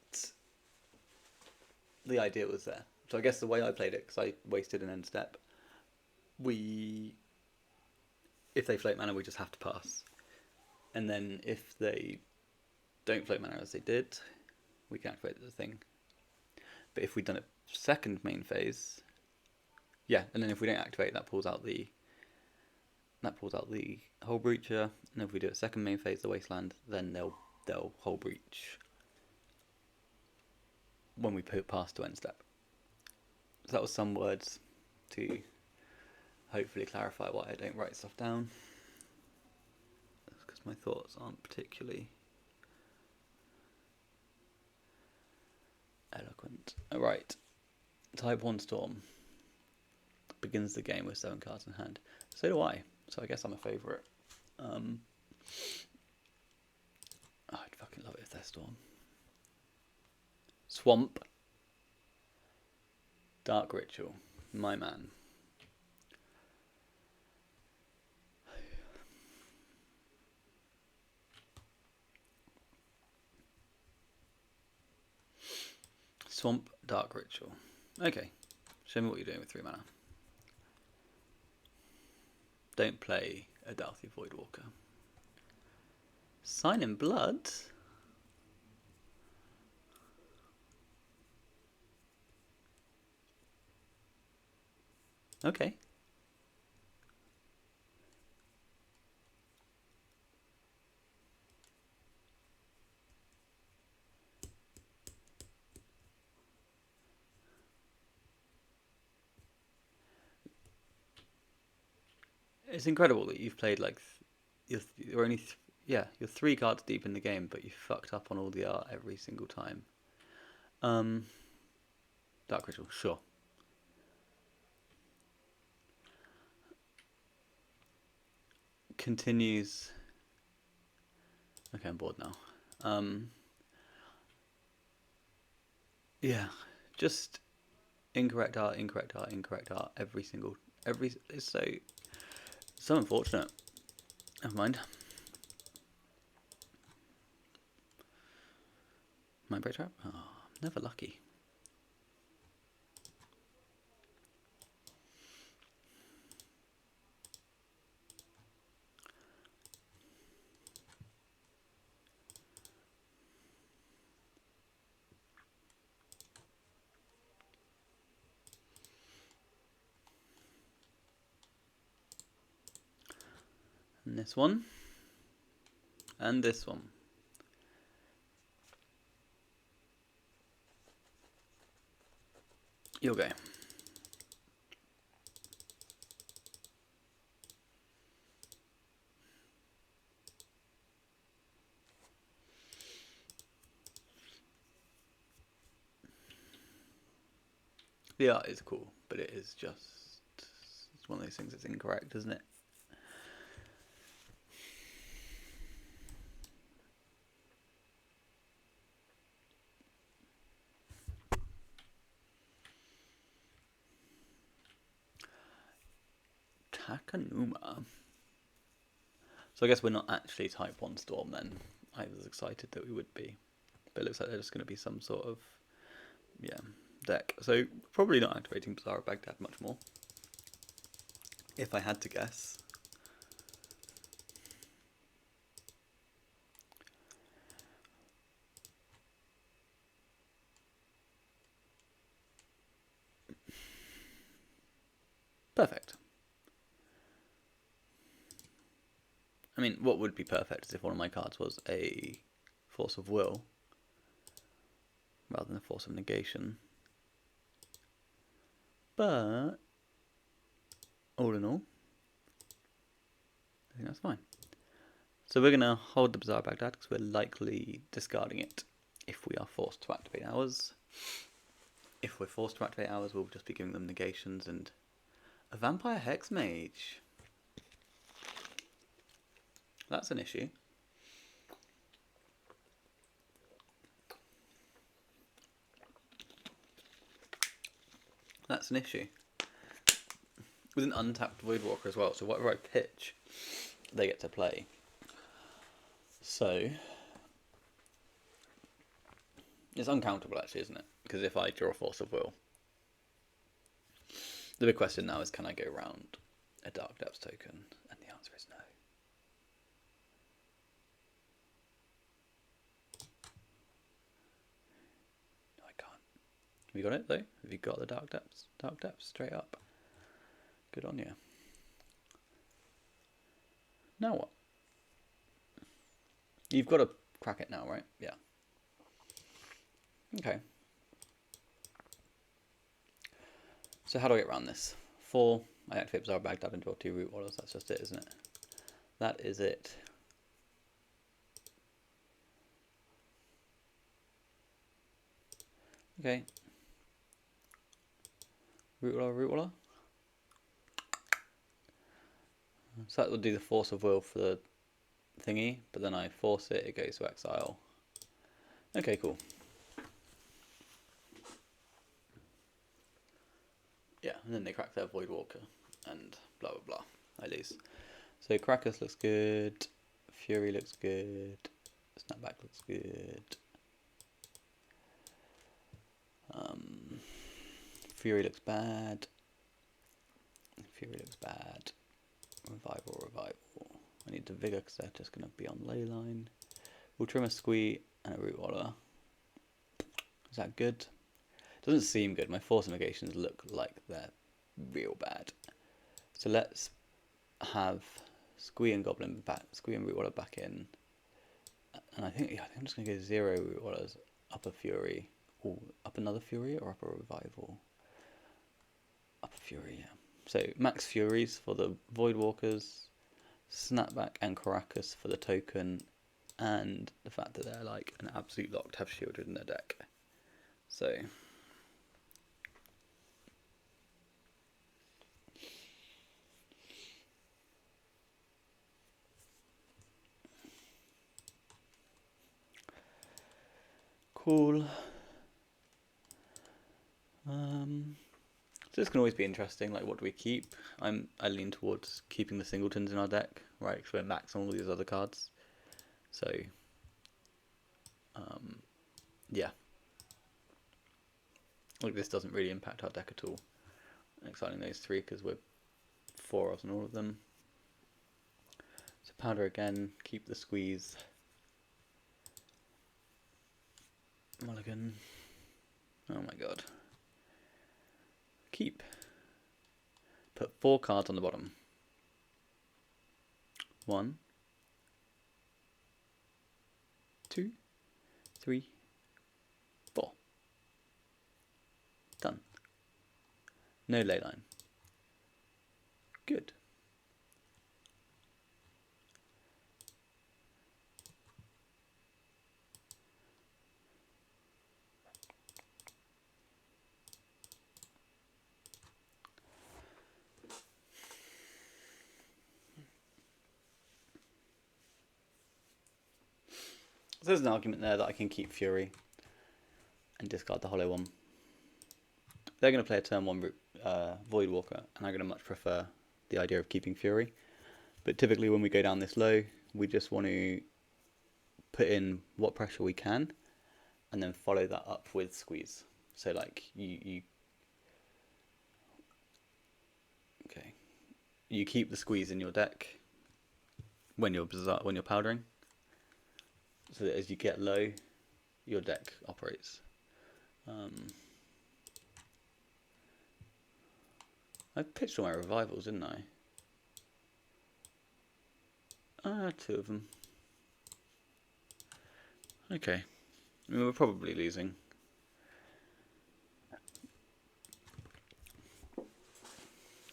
the idea was there. So I guess the way I played it, because I wasted an end step, if they float mana, we just have to pass. And then if they don't float mana as they did, we can activate the thing. But if we'd done it second main phase, yeah, and then if we don't activate, that pulls out the Hull Breacher, and if we do a second main phase, the Wasteland, then they'll Hull Breach when we put past to end step. So that was some words to hopefully clarify why I don't write stuff down. That's because my thoughts aren't particularly eloquent. Alright, Type 1 Storm begins the game with 7 cards in hand. So do I. So I guess I'm a favourite. I'd fucking love it if they're Storm. Swamp. Dark Ritual. My man. Swamp, Dark Ritual. Okay. Show me what you're doing with 3 mana. Don't play a Adelphi Voidwalker. Sign in Blood? Okay. It's incredible that you've played like you're only you're 3 cards deep in the game, but you fucked up on all the art every single time. Dark Ritual, sure. Continues. Okay, I'm bored now. Yeah, just incorrect art it's so unfortunate. Never mind. Mindbreak Trap? Oh, I'm never lucky. And this one. And this one. You'll go. The art is cool, but it is just, it's one of those things that's incorrect, isn't it? Takanuma. So I guess we're not actually Type 1 Storm then. I was excited that we would be. But it looks like there's just going to be some sort of, yeah, deck. So probably not activating Bazaar of Baghdad much more. If I had to guess. Perfect. I mean, what would be perfect is if one of my cards was a Force of Will rather than a Force of Negation. But all in all, I think that's fine. So we're going to hold the Bazaar of Baghdad because we're likely discarding it if we are forced to activate ours. If we're forced to activate ours, we'll just be giving them negations and a Vampire Hex Mage. That's an issue. That's an issue. With an untapped Voidwalker as well, so whatever I pitch, they get to play. So, it's uncountable actually, isn't it? Because if I draw a Force of Will, the big question now is, can I go around a Dark Depths token? And the answer is no. No, I can't. Have you got it though? Have you got the Dark Depths? Dark Depths, straight up. Good on you. Now what? You've got to crack it now, right? Yeah. Okay. So how do I get around this? 4, I activate Bazaar of Baghdad and draw 2 Root Wallers. That's just it, isn't it? That is it. Okay. Root Waller, Root Waller. So that would do the Force of Will for the thingy, but then I force it, it goes to exile. Okay, cool. Yeah, and then they crack their Voidwalker, and blah blah blah. I lose. So Krakus looks good, Fury looks good, Snapback looks good. Fury looks bad. Fury looks bad. Revival, Revival. I need the Vigor because they're just going to be on Leyline. We'll trim a Squee and a Root Waller. Is that good? Doesn't seem good. My Force Negations look like they're real bad. So let's have Squee and Goblin back, Squee and Root Waller back in. And I think I'm just going to go 0 Root Wallers, up a Fury. Ooh, up another Fury or up a Revival? Up a Fury, yeah. So max Furies for the Voidwalkers, Snapback and Caracas for the token, and the fact that they're like an absolute lock to have shielded in their deck. So cool. So this can always be interesting. Like, what do we keep? I lean towards keeping the singletons in our deck, right? Because we're max on all these other cards. So, yeah. Like, this doesn't really impact our deck at all. Exciting those 3 because we're 4 on all of them. So powder again. Keep the squeeze. Mulligan. Oh my god. Keep. Put 4 cards on the bottom. 1, 2, 3, 4. Done. No leyline. Good. So there's an argument there that I can keep Fury and discard the Hollow one. They're going to play a turn 1 Void Walker, and I'm going to much prefer the idea of keeping Fury. But typically when we go down this low, we just want to put in what pressure we can, and then follow that up with Squeeze. So like you keep the Squeeze in your deck when you're powdering, so that as you get low, your deck operates. I pitched all my revivals, didn't I? 2 of them. Okay. I mean, we're probably losing.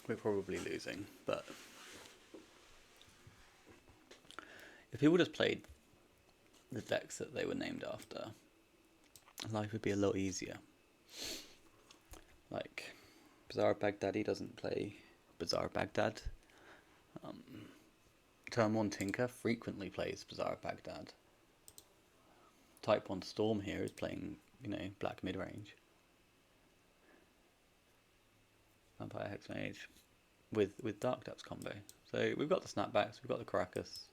But if people just played the decks that they were named after, life would be a lot easier. Like, Bizarre Baghdadi doesn't play Bizarre Baghdad. Turn 1 Tinker frequently plays Bizarre Baghdad. Type 1 Storm here is playing, black mid-range. Vampire Hexmage with Dark Depths combo. So we've got the snapbacks, we've got the Caracas.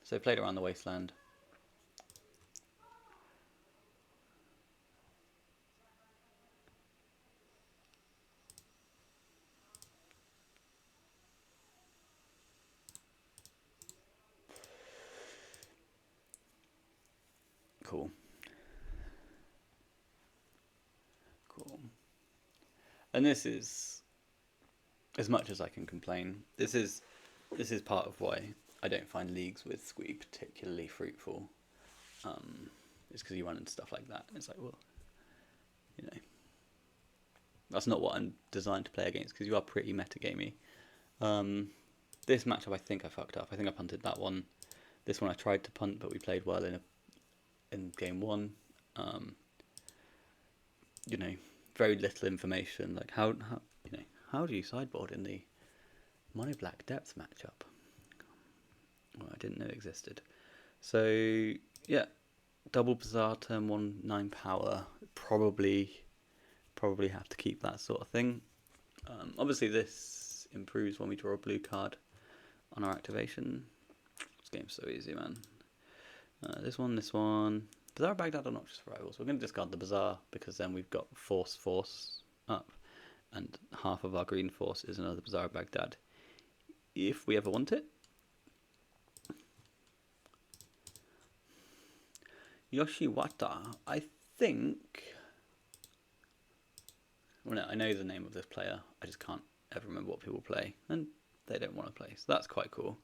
So played around the Wasteland. Cool. And this is, as much as I can complain, this is part of why I don't find leagues with Squee particularly fruitful. It's because you run into stuff like that. It's like, well, that's not what I'm designed to play against, because you are pretty metagamey. This matchup, I think I fucked up. I think I punted that one. This one I tried to punt, but we played well in game 1. Very little information. Like how do you sideboard in the mono black depth matchup? Well, I didn't know it existed. So yeah, double Bizarre turn 1 9 power. Probably have to keep that sort of thing. Obviously this improves when we draw a blue card on our activation. This game's so easy, man. This one. Bizarre Baghdad or not just rivals. We're going to discard the Bizarre, because then we've got force up, and half of our green force is another Bizarre Baghdad, if we ever want it. Yoshiwata, I think. Well, no, I know the name of this player. I just can't ever remember what people play, and they don't want to play, so that's quite cool.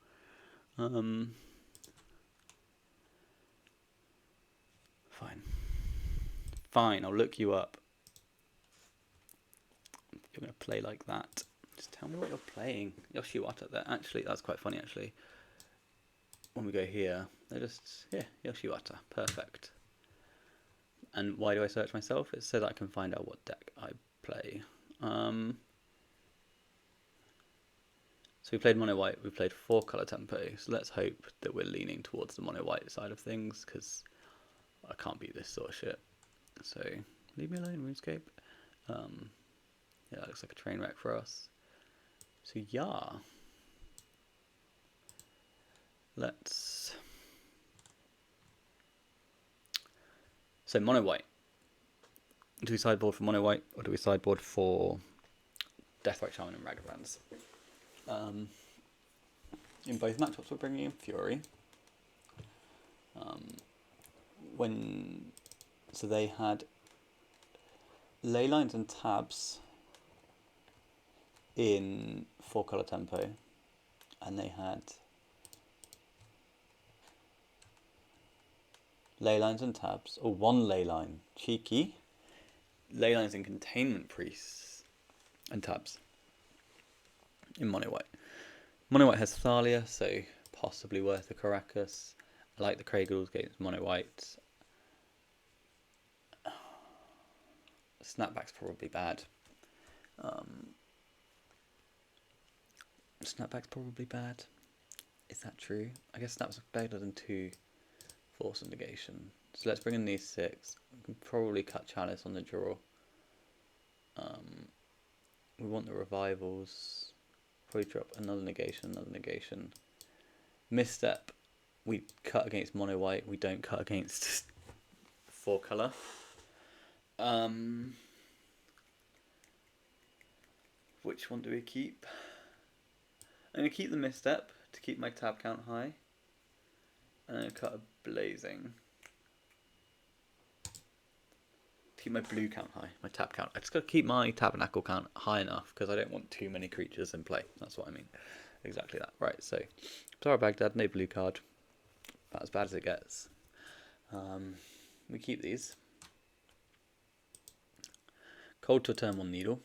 Fine, I'll look you up. You're going to play like that. Just tell me what you're playing. Yoshiwata there. Actually, that's quite funny, actually. When we go here, they're just, Yoshiwata. Perfect. And why do I search myself? It's so that I can find out what deck I play. So we played mono white, we played 4 color tempo. So let's hope that we're leaning towards the mono white side of things, because I can't beat this sort of shit. So leave me alone, RuneScape. Yeah, that looks like a train wreck for us. So yeah, so mono white. Do we sideboard for mono white, or do we sideboard for Deathrite Shaman and Ragavans? In both matchups we're bringing in Fury. So they had ley lines and tabs in 4 color tempo, and they had ley lines and tabs, or 1 ley line, cheeky, ley lines and containment priests, and tabs in mono white. Mono white has Thalia, so possibly worth a Caracas. I like the Kraigles against mono white. Snapback's probably bad. Snapback's probably bad. Is that true? I guess Snap's better than 2 Force and Negation. So let's bring in these 6. We can probably cut Chalice on the draw. We want the revivals. Probably drop another negation. Misstep. We cut against mono white. We don't cut against 4 color. Which one do we keep? I'm going to keep the misstep to keep my tab count high. And I'm going to cut a blazing to keep my blue count high, my tab count. I just got to keep my tabernacle count high enough because I don't want too many creatures in play. That's what I mean. Exactly that. Right, so Zara Baghdad, no blue card. About as bad as it gets. We keep these. Cold to Thermal Needle.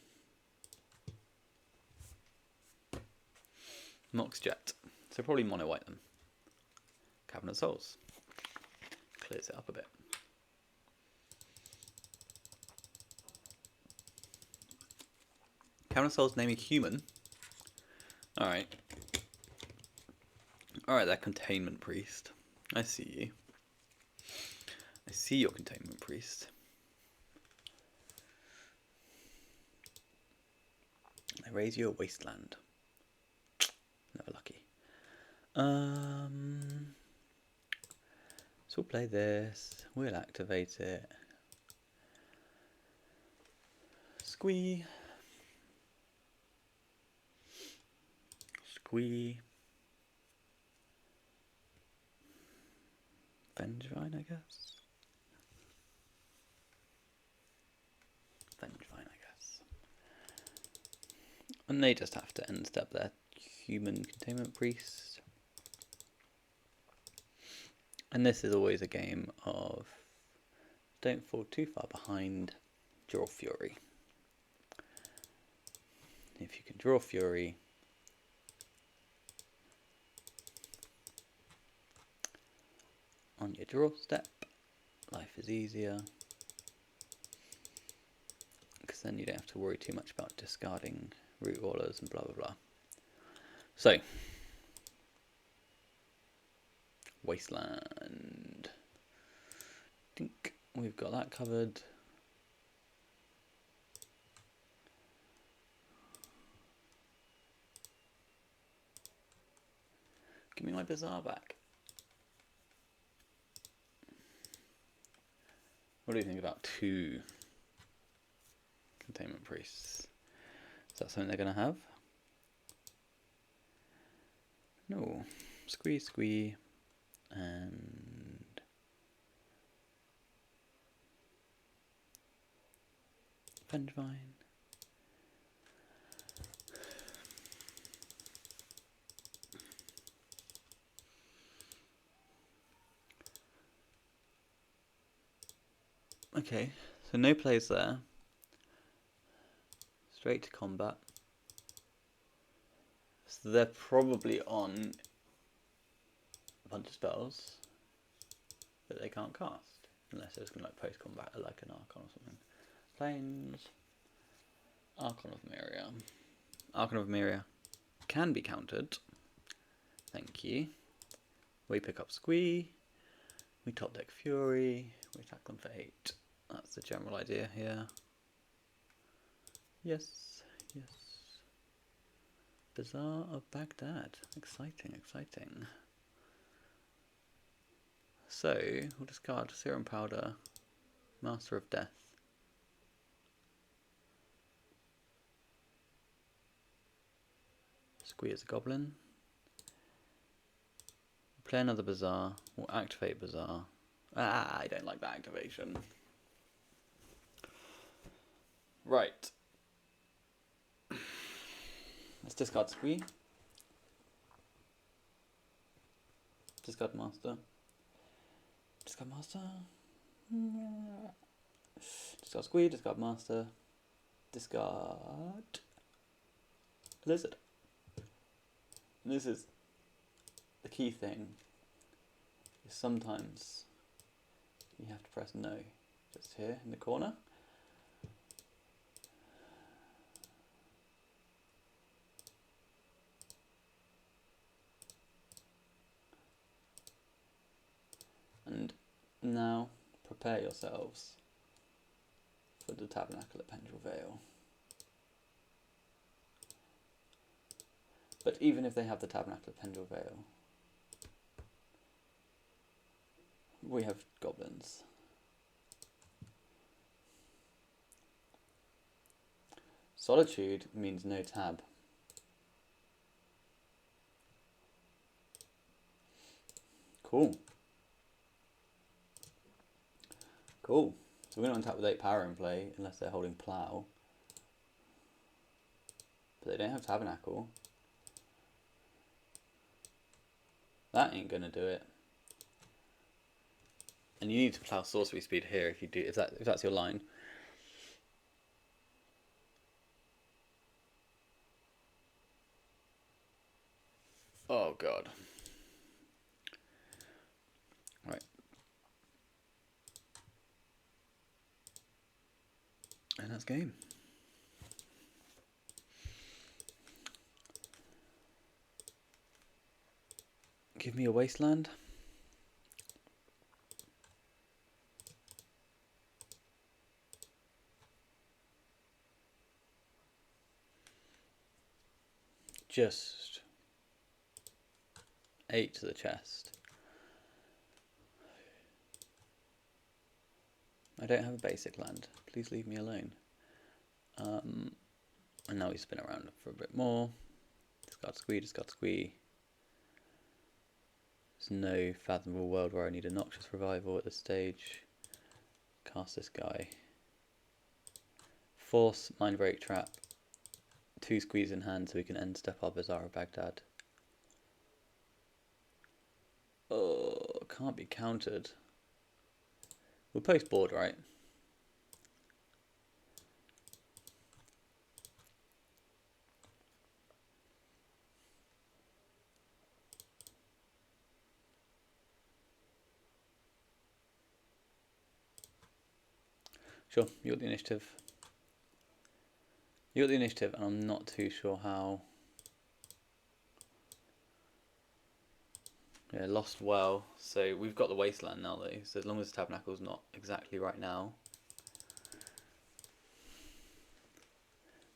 Mox Jet. So probably mono white then. Cabinet Souls. Clears it up a bit. Cabinet Souls naming human. Alright. Alright, that Containment Priest. I see you. I see your Containment Priest. I raise you a Wasteland. Never lucky. So we'll play this. We'll activate it. Squee. Vengevine, I guess. And they just have to end step their human Containment Priest. And this is always a game of don't fall too far behind, draw Fury. If you can draw Fury, on your draw step, life is easier. Because then you don't have to worry too much about discarding root rollers and blah blah blah. So, Wasteland. I think we've got that covered. Give me my Bazaar back. What do you think about 2 Containment Priests? Is that something they're going to have? No. Squee, and Vengevine. Okay, so no plays there. Straight to combat. So they're probably on a bunch of spells that they can't cast. Unless it's going to like post-combat like an Archon or something. Planes. Archon of Myria. Archon of Myria can be countered. Thank you. We pick up Squee. We top deck Fury. We attack them for 8. That's the general idea here. Yes, yes. Bazaar of Baghdad. Exciting, exciting. So, we'll discard Serum Powder, Master of Death. Squee as a goblin. Play another Bazaar. We'll activate Bazaar. Ah, I don't like that activation. Right. Let's discard Squee. Discard Master. Discard Master. Discard Squee, discard Master. Discard lizard. And this is the key thing, is sometimes you have to press no, just here in the corner. And now prepare yourselves for the Tabernacle at Pendrell Vale. But even if they have the Tabernacle at Pendrell Vale, we have goblins. Solitude means no tab. Cool. Cool. So we're not on tap with 8 power in play unless they're holding Plough. But they don't have Tabernacle. That ain't gonna do it. And you need to Plough sorcery speed here if you do, if that's your line. Oh god. Right. And that's game. Give me a wasteland. Just 8 to the chest. I don't have a basic land. Please leave me alone. And now we spin around for a bit more. Discard Squee, discard Squee. There's no fathomable world where I need a Noxious Revival at this stage. Cast this guy. Force, Mind Break Trap. 2 Squeeze in hand so we can end step our Bazaar of Baghdad. Oh, can't be countered. We'll post board, right? Sure, you got the initiative. You got the initiative, and I'm not too sure how. Yeah, lost well. So we've got the wasteland now, though. So as long as the Tabernacle's not exactly right now,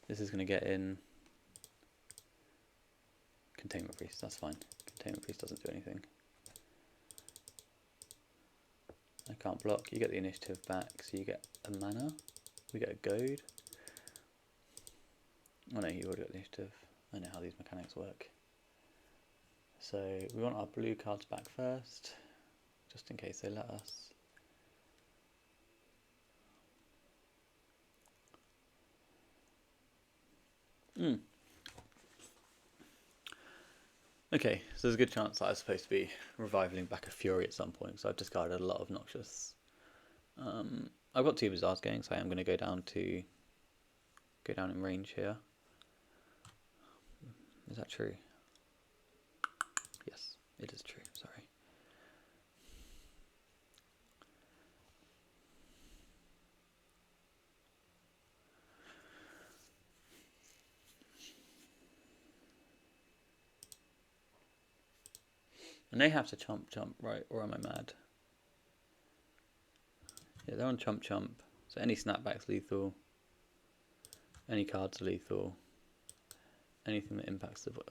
this is going to get in. Containment Priest, that's fine. Containment Priest doesn't do anything. I can't block. You get the initiative back, so you get a mana. We get a goad. Oh no, you already got the initiative. I know how these mechanics work. So we want our blue cards back first, just in case they let us. Okay, so there's a good chance that I was supposed to be revivaling back a Fury at some point, so I've discarded a lot of Noxious. I've got 2 Bazaars going, so I am going to go down in range here. Is that true? Yes, it is true, sorry. And they have to chump, right? Or am I mad? Yeah, they're on chump. So any snapback's lethal. Any cards are lethal. Anything that impacts the board.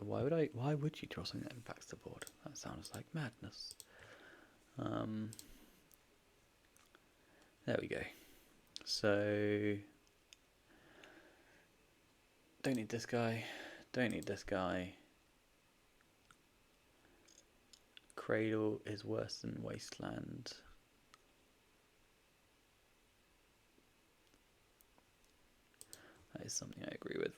Why would you draw something that impacts the board? That sounds like madness. There we go. So don't need this guy. Don't need this guy. Cradle is worse than Wasteland. That is something I agree with.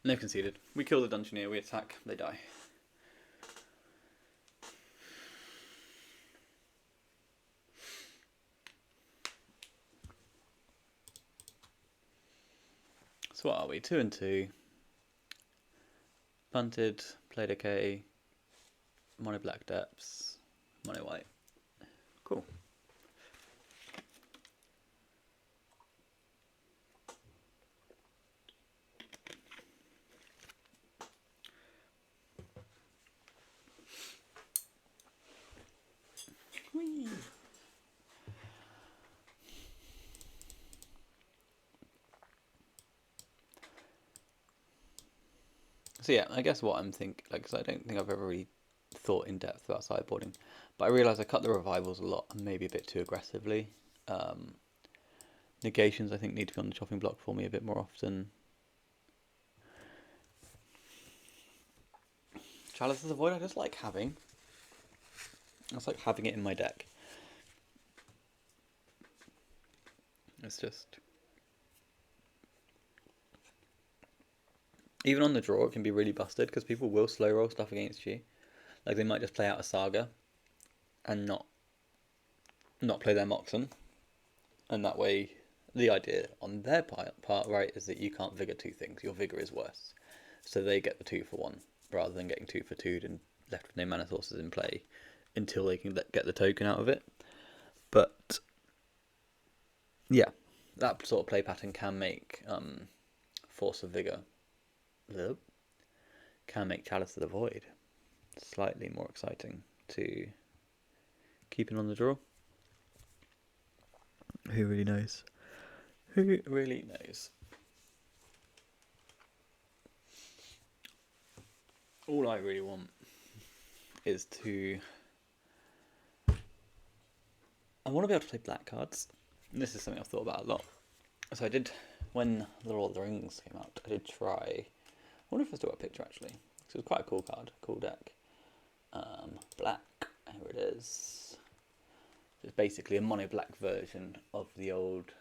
And they've conceded. We kill the Dungeoneer, we attack, they die. So what are we? 2 and 2. Punted, played okay. Mono black depths, mono white. Cool. Whee. So yeah, I guess what I'm thinking, like, because I don't think I've ever really thought in depth about sideboarding, but I realise I cut the revivals a lot and maybe a bit too aggressively. Negations I think need to be on the chopping block for me a bit more often. Chalice of the Void I just like having. I just like having it in my deck. It's just... Even on the draw it can be really busted because people will slow roll stuff against you. Like they might just play out a Saga and not play their Moxen. And that way the idea on their part, right, is that you can't Vigor 2 things. Your Vigor is worse. So they get the 2 for 1 rather than getting 2 for 2 and left with no mana sources in play until they can get the token out of it. But yeah, that sort of play pattern can make Force of Vigor, can make Chalice of the Void slightly more exciting to keeping on the draw. Who really knows? Who really knows? All I really want is to... I want to be able to play black cards. And this is something I've thought about a lot. So I did, when The Lord of the Rings came out, I did try... I wonder if I still got a picture actually. Because it was quite a cool card, cool deck. Black, here it is. It's basically a mono black version of the old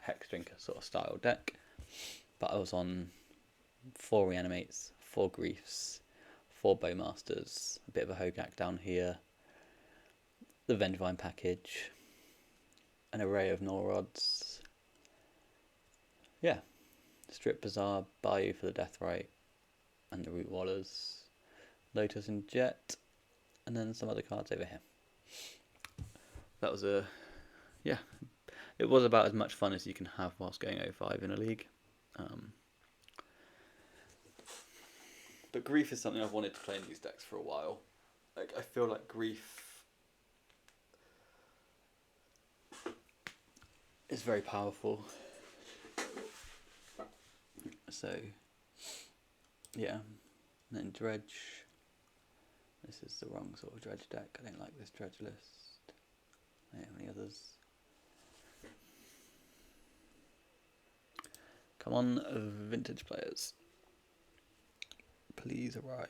Hex Drinker sort of style deck. But I was on 4 Reanimates, 4 Griefs, 4 Bowmasters, a bit of a Hogak down here, the Vengevine package, an array of Norods. Yeah, Strip Bazaar, Bayou for the Deathrite, and the Root Wallers, Lotus and Jet, and then some other cards over here. That was yeah, it was about as much fun as you can have whilst going 0-5 in a league. But Grief is something I've wanted to play in these decks for a while. Like, I feel like Grief is very powerful. So, yeah. And then Dredge. This is the wrong sort of Dredge deck. I don't like this Dredge list. I don't have any others. Come on, vintage players. Please arrive.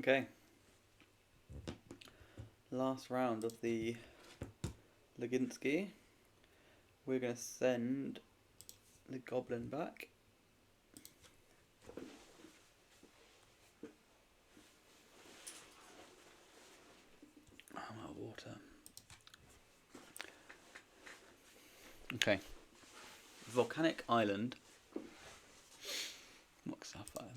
Okay. Last round of the Leginsky. We're going to send the Goblin back. I'm out of water. Okay. Volcanic Island. Mock Sapphire.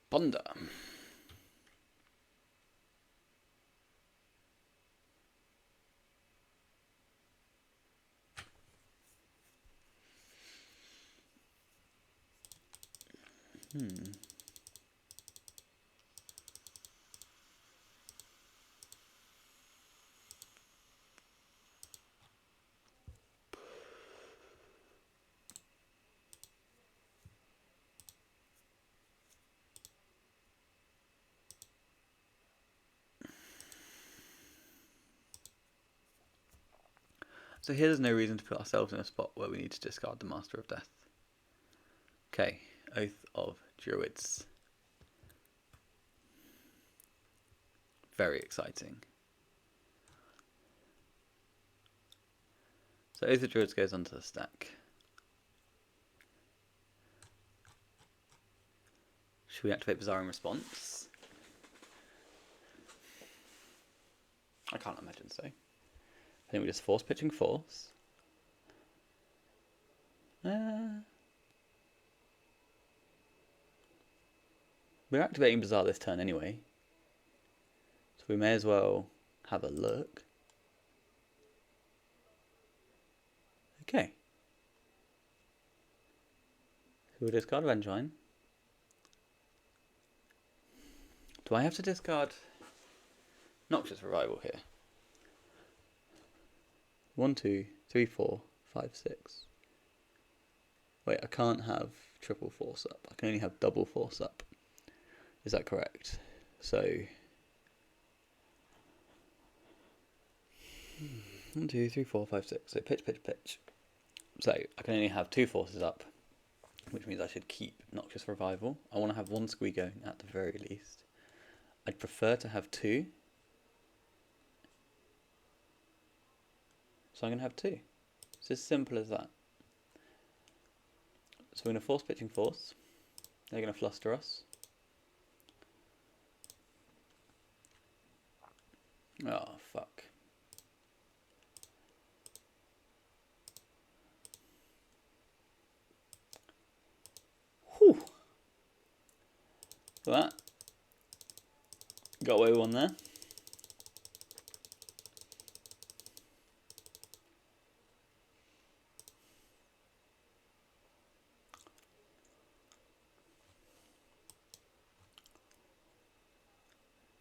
Ponder. So here there's no reason to put ourselves in a spot where we need to discard the Master of Death. Okay, Oath of Druids. Very exciting. So Oath of Druids goes onto the stack. Should we activate Bizarre in response? I can't imagine so. I think we just force pitching force. We're activating Bizarre this turn anyway, so we may as well have a look. Okay. So we'll discard Vengevine. Do I have to discard Noxious Revival here? 1, 2, 3, 4, 5, 6. Wait, I can't have triple force up. I can only have double force up. Is that correct? So 1, 2, 3, 4, 5, 6. So pitch, pitch, pitch. So I can only have 2 forces up, which means I should keep Noxious Revival. I want to have 1 Squee going at the very least. I'd prefer to have 2. So I'm going to have 2. It's as simple as that. So we're going to force pitching force. They're going to fluster us. Oh, fuck. Whew. That. Got away with one there.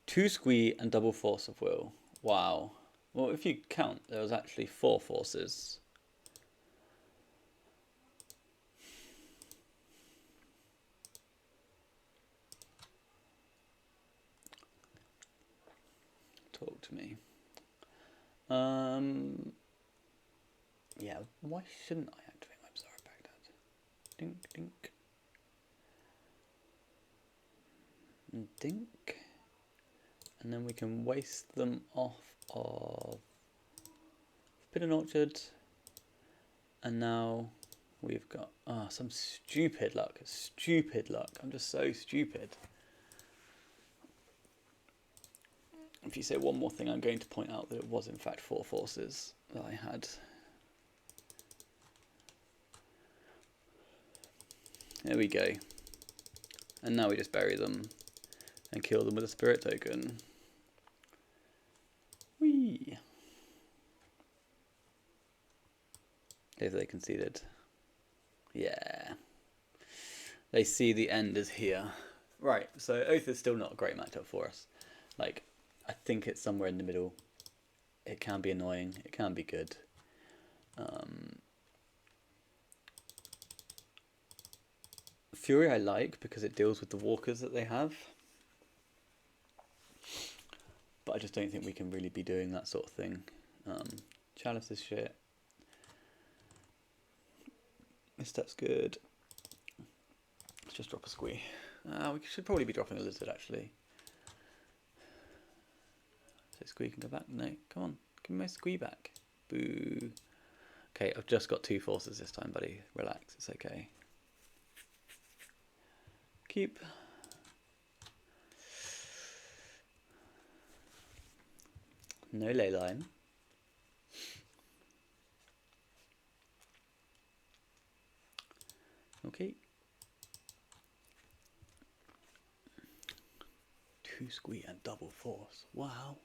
Two Squee and double force of will. Wow. Well, if you count, there was actually 4 forces. Talk to me. Yeah, why shouldn't I activate my Bizarre Baghdad? Dink, dink. Dink. And then we can waste them off of Forbidden Orchard. And now we've got some stupid luck. Stupid luck. I'm just so stupid. If you say one more thing, I'm going to point out that it was in fact 4 forces that I had. There we go. And now we just bury them and kill them with a spirit token. Whee! If they conceded. Yeah. They see the end is here. Right, so Oath is still not a great matchup for us. Like, I think it's somewhere in the middle. It can be annoying, it can be good. Fury I like because it deals with the walkers that they have. But I just don't think we can really be doing that sort of thing. Chalice is shit. This step's good. Let's just drop a Squee. We should probably be dropping a lizard actually. So Squee can go back. No, come on, give me my Squee back. Boo. Okay, I've just got 2 forces this time, buddy. Relax, it's okay. Keep. No ley line. Okay. 2 Squee and double force. Wow.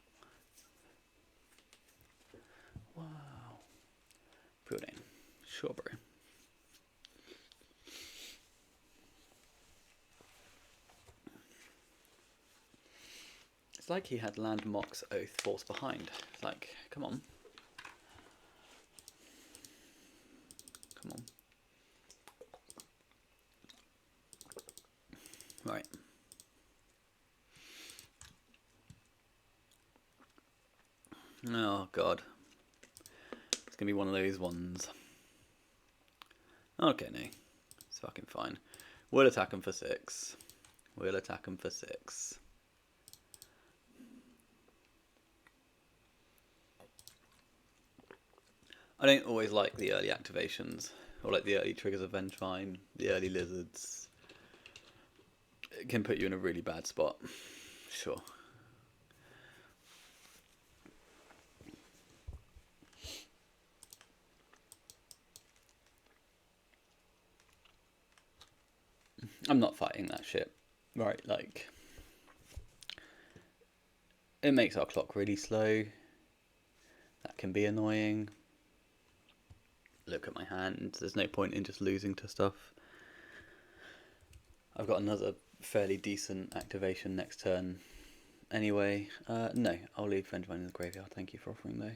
Wow. Pudding. Sure, bro. It's like he had land Mox Oath Force behind. It's like, come on. Come on. Right. Oh, God. It's going to be one of those ones. Okay, no. It's fucking fine. We'll attack him for 6. We'll attack him for 6. I don't always like the early activations, or like the early triggers of MTG, the early lizards. It can put you in a really bad spot. Sure. I'm not fighting that shit. Right, like... It makes our clock really slow. That can be annoying. Look at my hand. There's no point in just losing to stuff. I've got another fairly decent activation next turn. Anyway, no, I'll leave MTG in the graveyard. Thank you for offering though.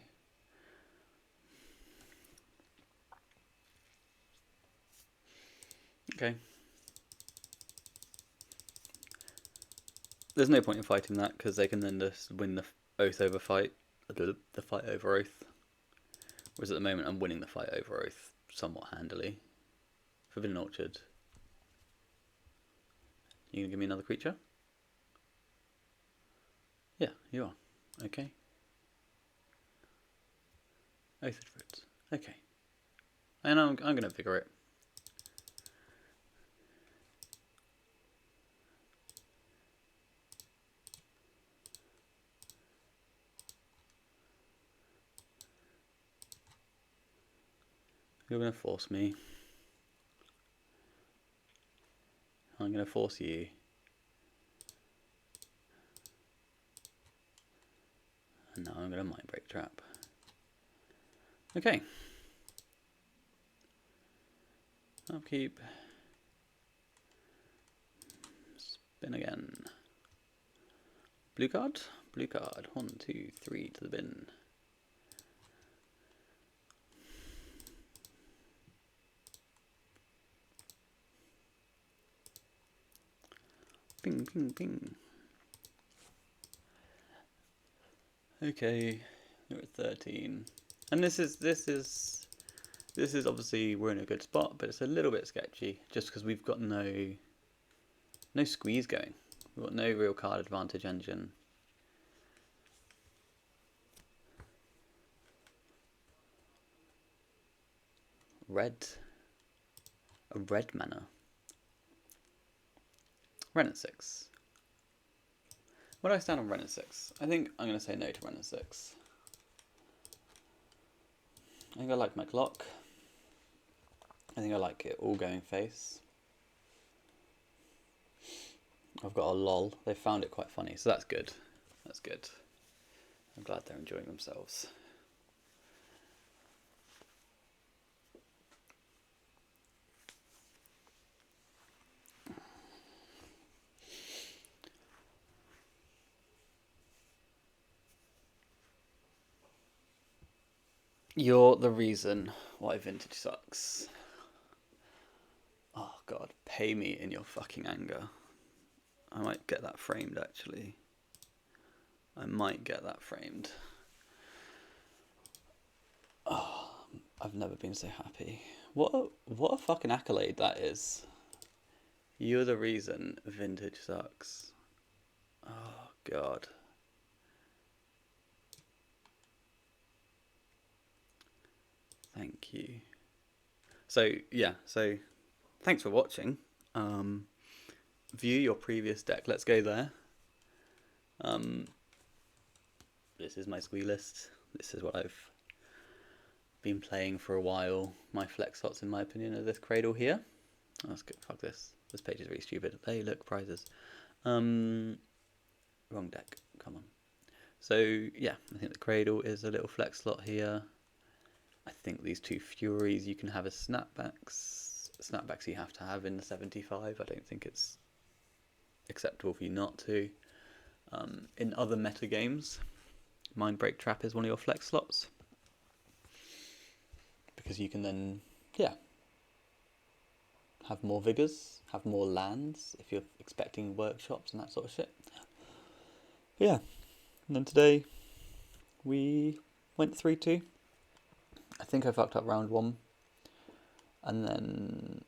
Okay. There's no point in fighting that because they can then just win the oath over fight, the fight over oath. Whereas at the moment I'm winning the fight over oath somewhat handily. Forbidden Orchard. You gonna give me another creature? Yeah, you are. Okay. Oath of Fruits. Okay. And I'm gonna vigor it. You're going to force me. I'm going to force you. And now I'm going to Mind Break Trap. Okay. Upkeep. Spin again. Blue card? Blue card. 1, 2, 3 to the bin. Ping, ping, ping. Okay, we're at 13. And this is obviously, we're in a good spot, but it's a little bit sketchy just because we've got no squeeze going. We've got no real card advantage engine. Red. A red mana. Ren at 6. Where do I stand on Ren at 6? I think I'm going to say no to Ren at 6. I think I like my clock. I think I like it all going face. I've got a lol. They found it quite funny, so that's good. That's good. I'm glad they're enjoying themselves. You're the reason why Vintage sucks. Oh god, pay me in your fucking anger. I might get that framed actually. I might get that framed. Oh, I've never been so happy what a fucking accolade that is. You're the reason vintage sucks. Oh god. Thank you. So yeah, so thanks for watching. View your previous deck. Let's go there. This is my Squee list. This is what I've been playing for a while. My flex slots, in my opinion, are this Cradle here. Oh, that's good. Fuck this. This page is really stupid. Hey, look, prizes. Wrong deck. Come on. So yeah, I think the Cradle is a little flex slot here. I think these two Furies you can have as snapbacks. Snapbacks you have to have in the 75. I don't think it's acceptable for you not to. In other meta games, Mindbreak Trap is one of your flex slots. Because you can then, yeah, have more vigors, have more lands if you're expecting workshops and that sort of shit. But yeah, and then today we went 3-2. I think I fucked up round 1. And then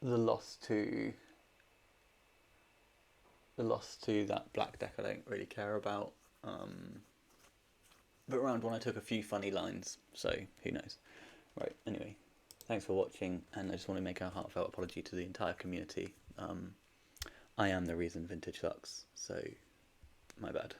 the loss to that black deck I don't really care about. But round 1 I took a few funny lines, so who knows. Right, anyway, thanks for watching, and I just want to make a heartfelt apology to the entire community. I am the reason vintage sucks, so my bad.